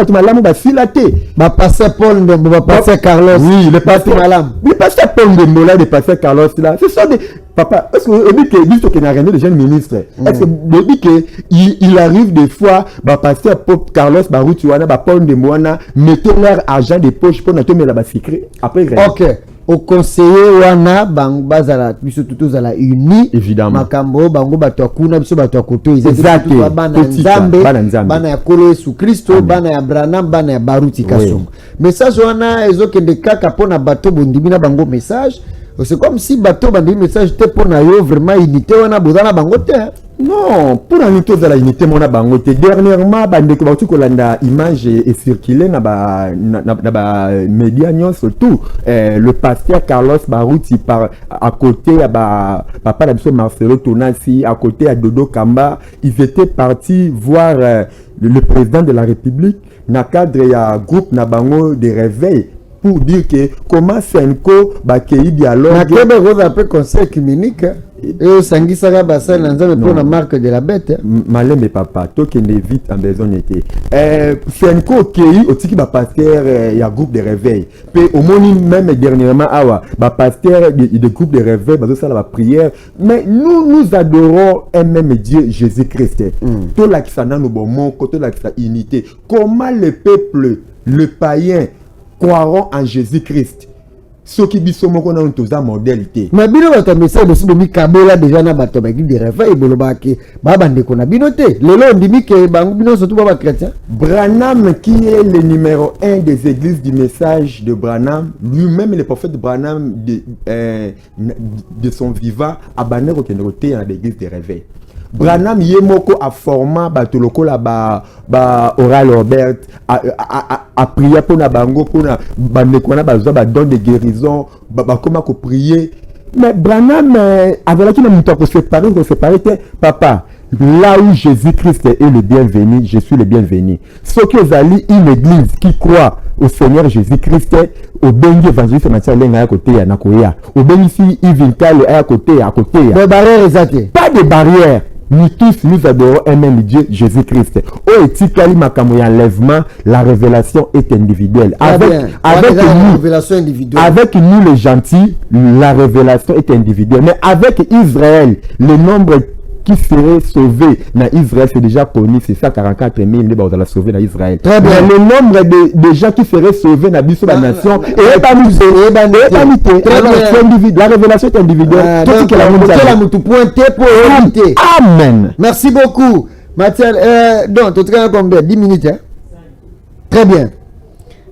pasteur Paul Ndembo, pasteur Carlos. Oui, le pasteur Malam. Le pasteur Paul Ndembo, le pasteur Carlos, là. Ce sont des. Papa, est-ce que vous dites qu'il n'y a rien de jeunes ministres? Est-ce que vous dites qu'il arrive des fois, pasteur Carlos Baruti, Paul Ndembo, mettez leur argent de poche pour notre mais là-bas secret. Après, ok. au conseiller wana bang bazala biso tutu zala uni évidemment makambo bango bato akuna biso bato akoto exact bana nzambe bana ya kolo Yesu Kristo bana ya Branham bana ya Baruti Kasongo message wana ezokende kaka pona bato bondimi na bango message c'est comme si bato bandi message te pona yo vraiment unité wana bozana bango te non pour la unité de la unité mona bango te dernièrement bande ko batu ko landa image et circuler na ba média surtout le pasteur Carlos Baruti par à côté à papa d'abso Marcelo Tonasi à côté à Dodo Kamba ils étaient partis voir le président de la République na cadre ya groupe na bango de réveil pour dire que comment Senko bakei dialogue na kebe rose un peu conseil œcuménique et sangisaka basal nzambe pour la marque de la bête malembe papa tokende vite en besoin était Senko kei otiki ba pasteur ya groupe de réveil pe au moni même dernièrement awa ba pasteur de groupe de réveil bazo sala ba prière mais nous adorons un même Dieu Jésus-Christ to la kisana no bomo côté la unité comment le peuple le païen croiront en Jésus-Christ. Ce qui biso moko na ntoza modèle té. Mais bino bato message bosi bomi kabola déjà na bato ba de réveil bolobaki baba ndeko na bino té. Lelo ndimi ke bango bino surtout baba chrétien. Branham qui est le numéro 1 des églises du message de Branham, lui-même le prophète Branham de son vivant a banné ko té dans l'église de réveil. Branham yemoko a format bato lokola ba Oral Robert a prier pour na bango pour na bandeko na bazwa ba don de guérison ba comment ko prier mais Branham avec qui na muto ko séparer papa là où Jésus-Christ est le bienvenu je suis le bienvenu ceux qui ont une église qui croit au Seigneur Jésus-Christ au bengi évangéliste Mathieu Lenga à côté ya nakoya au bengi si Ivinkale à côté des barrières exactes pas de barrières. Nous tous, nous adorons un même Dieu, Jésus-Christ. Au etikali makambo ya enlèvement, la révélation est individuelle. Avec nous les gentils, la révélation est individuelle. Mais avec Israël, le nombre qui serait sauvé dans Israël, c'est déjà connu, c'est 144 000 dans la sauver dans Israël. Très bien. Mais le nombre de gens qui seraient sauvés dans la nation, la révélation est individuelle. Amen. Merci beaucoup. Mathieu, donc, tu as combien 10 minutes, hein? Très bien.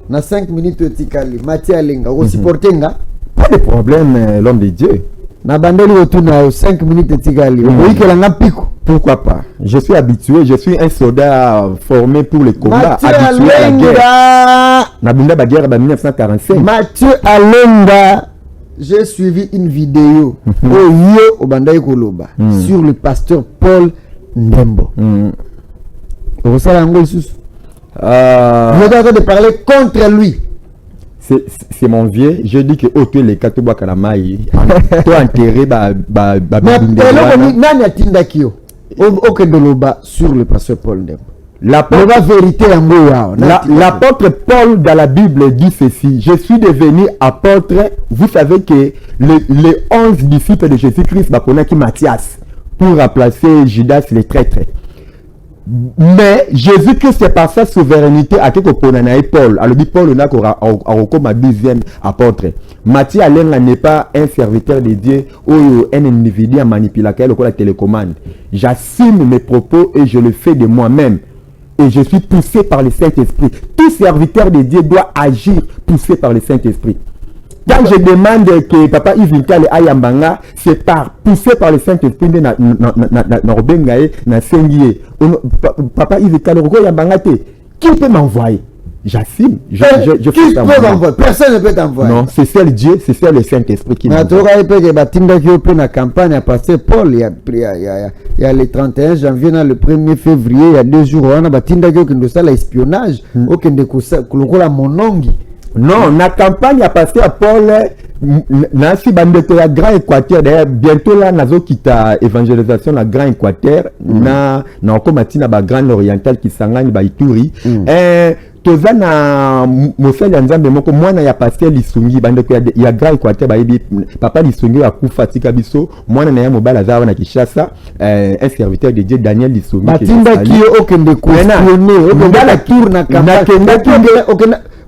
Dans 5 minutes, tu as Mathieu Lenga, vous supportez, pas de problème, l'homme de Dieu. Na bandeli autour 5 minutes tigali. Oui que la pico. Pourquoi pas? Je suis habitué, je suis un soldat formé pour le combat, habitué à la guerre. Nabunda ba guerre en 1945. Mathieu Alenga, j'ai suivi une vidéo au Bandai Koloba sur le pasteur Paul Ndembo. Vous savez anglais sous. Vous êtes en train de parler contre lui. C'est mon vieux, je dis que tu es les Katoba Kalamai, tu as enterré nani atinda kio okendoloba sur le pasteur Paul Ndembo. La vérité l'apôtre Paul dans la Bible dit ceci: je suis devenu apôtre. Vous savez que les 11 disciples de Jésus-Christ qui Matthias pour remplacer Judas le traître. Mais Jésus-Christ c'est par sa souveraineté à quelque Paul. Alors dit Paul n'a qu'à ma deuxième apôtre. Matthieu Alenga n'est pas un serviteur de Dieu ou un individu à manipuler la télécommande. J'assume mes propos et je le fais de moi-même. Et je suis poussé par le Saint-Esprit. Tout serviteur de Dieu doit agir poussé par le Saint-Esprit. Quand je demande que Papa Ivinkale Ayambanga, c'est poussé par le Saint-Esprit Papa Ivinkale Ayambanga, qui peut m'envoyer? J'assume. Je qui peut m'envoyer? Personne ne peut t'envoyer. Non, c'est seul Dieu, c'est seul le Saint-Esprit qui m'envoie. Campagne à passer Paul, il y a le 31 janvier, le 1er février, il y a 2 jours, on a l'espionnage, non, la campagne a passé à Paul, Nancy Bandeko à Grand Équateur, d'ailleurs, bientôt là, nazo kita évangélisation la Grand Équateur, na okomatina ba Grand Oriental qui s'engage ba Ituri, toza na mosali nzambe moko mwana ya pasteur Lisungi bandeko ya Grand Équateur ba yebi papa Lisungi akufa tika biso mwana na ya mobala zawa na Kishasa, un serviteur de Dieu Daniel Lisungi batinda ki okende ko espionner okende tour na campagne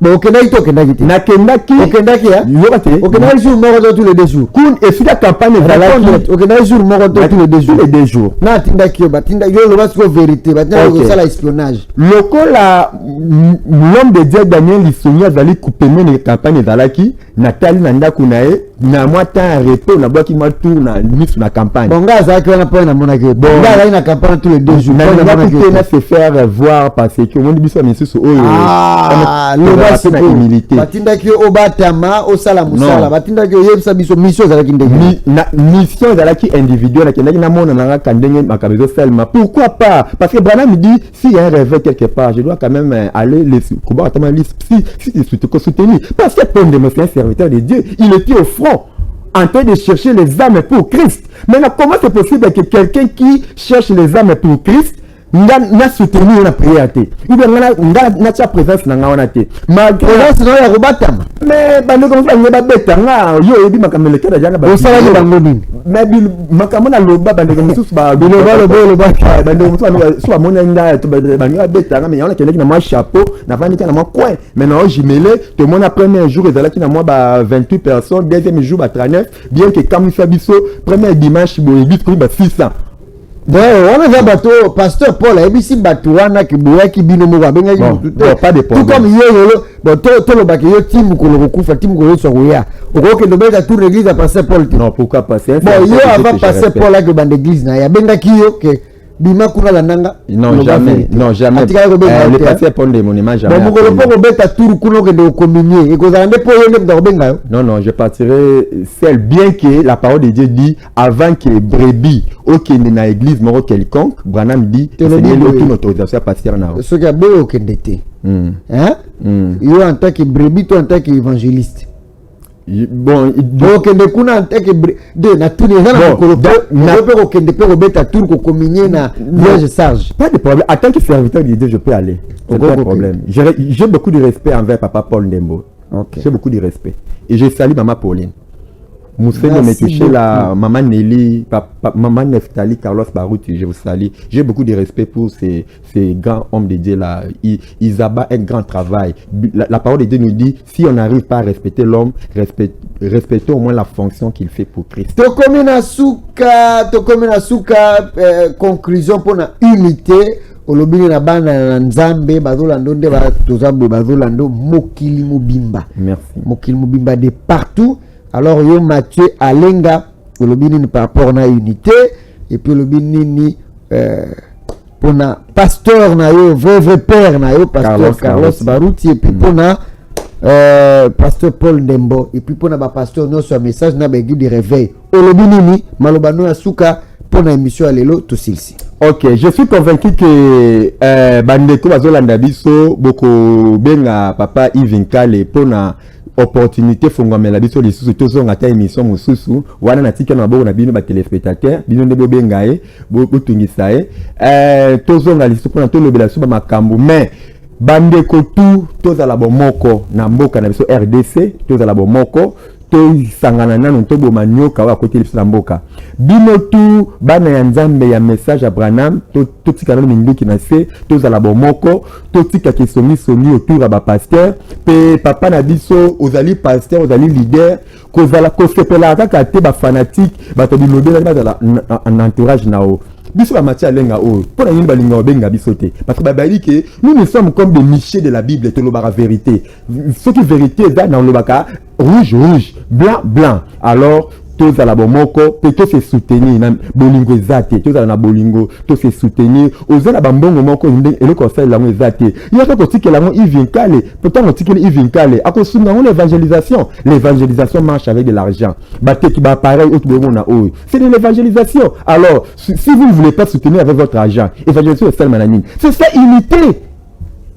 bon okendaki to okendaki te nakendaki okendaki ya yoka te okendaki jour moko to tous les 2 jours kun esika campagne ezalaki okendaki jour moko to tous les 2 jours na atindaki yo batindaki yo loba siko vérité batindaki kosala espionnage lokola l'homme de Dieu Daniel Lisongi azali kupemene campagne ezalaki natali na ndako na ye na mwa temps repos na bwaki mwa tour na misu na campagne bon nga azalaki wana mpo namonaki bon nga azalaki na campagne tous les 2 jours nalingaki te na se faire voir parce que omoni biso ya misusu oyo loba na humilité batindaki yo obatama osala mosala batindaki yo oyebisa biso mission ezalaki ndenge mission ezalaki individuelle nakendaki namona nangaka ndenge makambo ezosalema pourquoi pas parce que Branham dit s'il y a un rêve quelque part je dois quand même aller si tu soutenir parce que Paul Ndembo c'est un serviteur de Dieu il était au front en train de chercher les âmes pour Christ. Maintenant, comment c'est possible que quelqu'un qui cherche les âmes pour Christ n'a soutenu la prière ou bien n'a pas présence dans la te malgré ya kobatama mais bando comme ça ngeba betanga yo ebi makamele keda jana ba osala ni bango nini mais bil makamona loba bando comme ça ba loba bando comme ça soit mona nda to bando betanga mais on a quelqu'un na moi chapeau na vandi na moi coin maintenant jimele tout le monde premier jour ezalaki na moi ba 28 personnes deuxième jour ba 39 bien que comme ça biso premier dimanche bo ebi ko ba 600 bon wana za bato pasteur Paul ayebisi bato wana kiboyaki bino moko abengaki pas de problème tout comme yeyolo bon tolobaki yo timu kolo kokufa timu kolo so koya okokende obeta tour l'église à pasteur Paul non pourquoi pas bon yo avant pasteur Paul ak bande église na ya bengaki yo ke bima kuna la nanga non jamais le pasteur Paul de mon image jamais bon moko poko beta tour kuna okende okominier et kozala nde po yo nde mta kobenga yo non je partirai seul bien que la parole de Dieu dit avant que brebis okende na église moko quelconque Branham dit Seigneur aucune autorisation à passer na ce qui a beau okende te yo en tant que brebis toi en tant qu'évangéliste bon okende kuna en tant que de na tout les gens na pe okende pe obeta tour ko communier na vierge sage pas de problème en tant que serviteur de Dieu je peux aller c'est pas de problème j'ai beaucoup de respect envers papa Paul Ndembo j'ai beaucoup de respect et je salue maman Pauline Moussene me touché la maman Nelly, maman Neftali, Carlos Barouti, je vous salue. J'ai beaucoup de respect pour ces grands hommes de Dieu là. Ils abattent un grand travail. La parole de Dieu nous dit, si on n'arrive pas à respecter l'homme, respectons au moins la fonction qu'il fait pour Christ. Tokomena suka conclusion pour la unité. Olobini na bana na nzambe bazolando nde batozambe bazolando mokili mobimba. Merci. Mokili mobimba de partout. Alors yo Mathieu Alenga olobini par rapport na unité et puis olobini ni pour na pasteur na yo vrai père na yo pasteur Carlos Barouti et puis pour na pasteur Paul Ndembo et puis pour na ba pasteur no sur message na ba guide de réveil olobini ni malobano ya suka pour na émission alelo to silsi. Ok, je suis convaincu que bandeko bazolanda biso boko benga papa Yves Nkale pour na opportunité fongomela biso lisusu tozonga ta émission mosusu wana natika na boko na bino ba téléspectateurs bino nde bobengaye botungisa tozonga lisusu pona tolobela so ba makambo mais bandeko tu tozala bomoko na mboka na biso RDC tozala bomoko sangana nanu tobo manyoka wa côté biso na mboka bino tu bana ya nzambe ya message à Branham to tika na minduki na se tozala bomoko to tika kesomi somi autour ya ba pasteur pe papa na biso ozali pasteur ozali leader kozala kosepela kaka te ba fanatique ba to bilobela bazala en entourage nao biso ba Mathieu Alenga o pour nini balinga obenga biso te parce que babali que nous sommes comme des michés de la Bible te lobaka vérité ce qui vérité est dans lobaka rouge blanc alors tous à la bomoko peut se soutenir na bolingo ezate tous à la bolingo tous se soutenir aux la bambongo moko et le conseil la ezate il y a quelque chose que la Yves Nkale pourtant on dit que Yves Nkale à cause de l'évangélisation marche avec de l'argent batte qui ba pareil autre na o c'est de l'évangélisation alors si vous ne voulez pas soutenir avec votre argent évangélisation c'est mananine c'est ça unité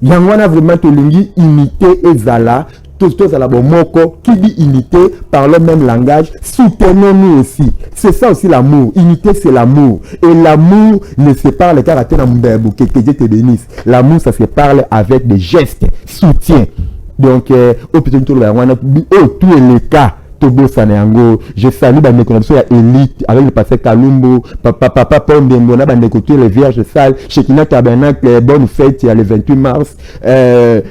yangwana vraiment to lingi unité ezala tous à la bomoko qui dit unité par le même langage soutenons-nous aussi c'est ça aussi l'amour unité c'est l'amour et l'amour ne se parle qu'à la mbembo que Dieu te bénisse l'amour ça se parle avec des gestes soutien donc au petit tour là tous les cas tobosana yango. Je salue bande connexion ya élite avec le pasteur Kalumbo, papa Paul Ndembona bande côté les vierges sales, Shekina Tabernacle, bonne fête il y a le 28 mars.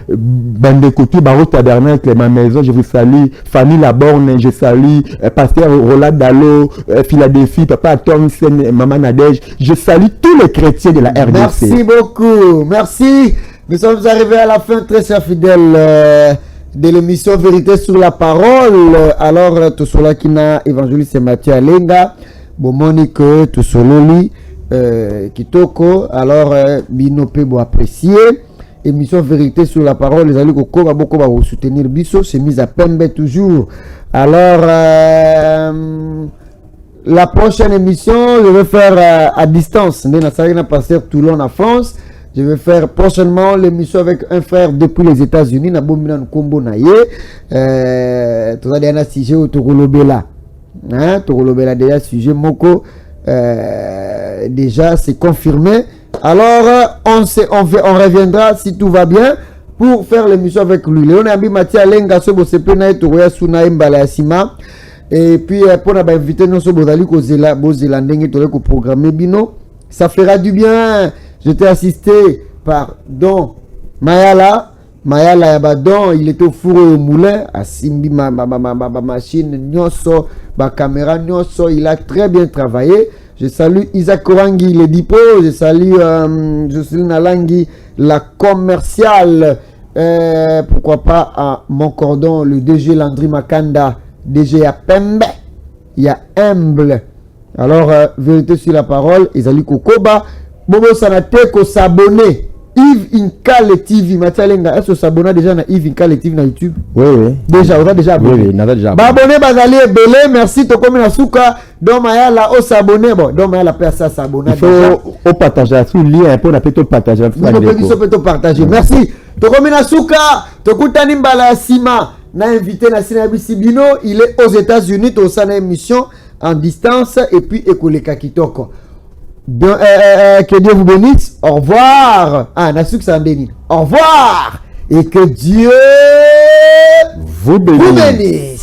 Bande côté Baro Tabernacle, ma maison, je vous salue. Fanny Laborne, je salue. Pasteur Roland Dalo, Philadelphie, papa Thomson, maman Nadège. Je salue tous les chrétiens de la RDC. Merci beaucoup. Merci. Nous sommes arrivés à la fin, très chers fidèles, de l'émission Vérité sur la parole. Alors, tout cela qui n'a évangéliste Mathieu Alenga, Monique, tout sololi, Kitoko. Alors, Binope, vous apprécier. Émission Vérité sur la parole. Les amis, Koko, beaucoup va vous soutenir. Bisso, c'est mis à Pembe toujours. Alors, la prochaine émission, je vais faire à distance. Nous passer Toulon en France. Je vais faire prochainement l'émission avec un frère depuis les États-Unis. Na bomina Nkombo na ye. Tout ça déjà sujet au Togolobela. Hein, Togolobela déjà sujet moko. Déjà c'est confirmé. Alors on reviendra si tout va bien pour faire l'émission avec lui. Léon Abi Mathieu Alenga so bosepe na etoya suna mbala sima. Et puis pour na ba inviter nous so bozali ko zela bozela ndenge tole ko programmer bino. Ça fera du bien. J'étais assisté par Don Mayala. Mayala Yabadon, il était au four et au moulin. À Simbi, ma machine, Nyoso, ma caméra, Nyoso. Il a très bien travaillé. Je salue Isaac Korangi, le dipo. Je salue Jocelyne Nalangi, la commerciale. Pourquoi pas à mon cordon, le DG Landry Makanda, DG à Pembe. Il y a Humble. Alors, vérité sur la parole, Isali Kokoba. Bobo Sanateko s'abonner. Yves Inkale TV, Mathieu Alenga, est-ce que s'abonner déjà à Yves Inkale TV na YouTube? Oui, oui. Déjà, on a déjà abonné. Oui, on a déjà abonné. Abonné, Bazali et Belé, merci, Tokomi Nasuka. Donc, Mayala, au s'abonner. Bon, donc, Mayala, peut ça s'abonner. Il faut partager sous le lien, pour peut partager. Il faut partager. Merci. Tokomi Nasuka, Tokutani Mbala Sima, n'a invité Nassina Bisibino, il est aux États-Unis, au sein d'une émission en distance, et puis Ekoleka Kitoko. Que Dieu vous bénisse. Au revoir. Ah, Nasuk Sandeni. Au revoir. Et que Dieu vous bénisse.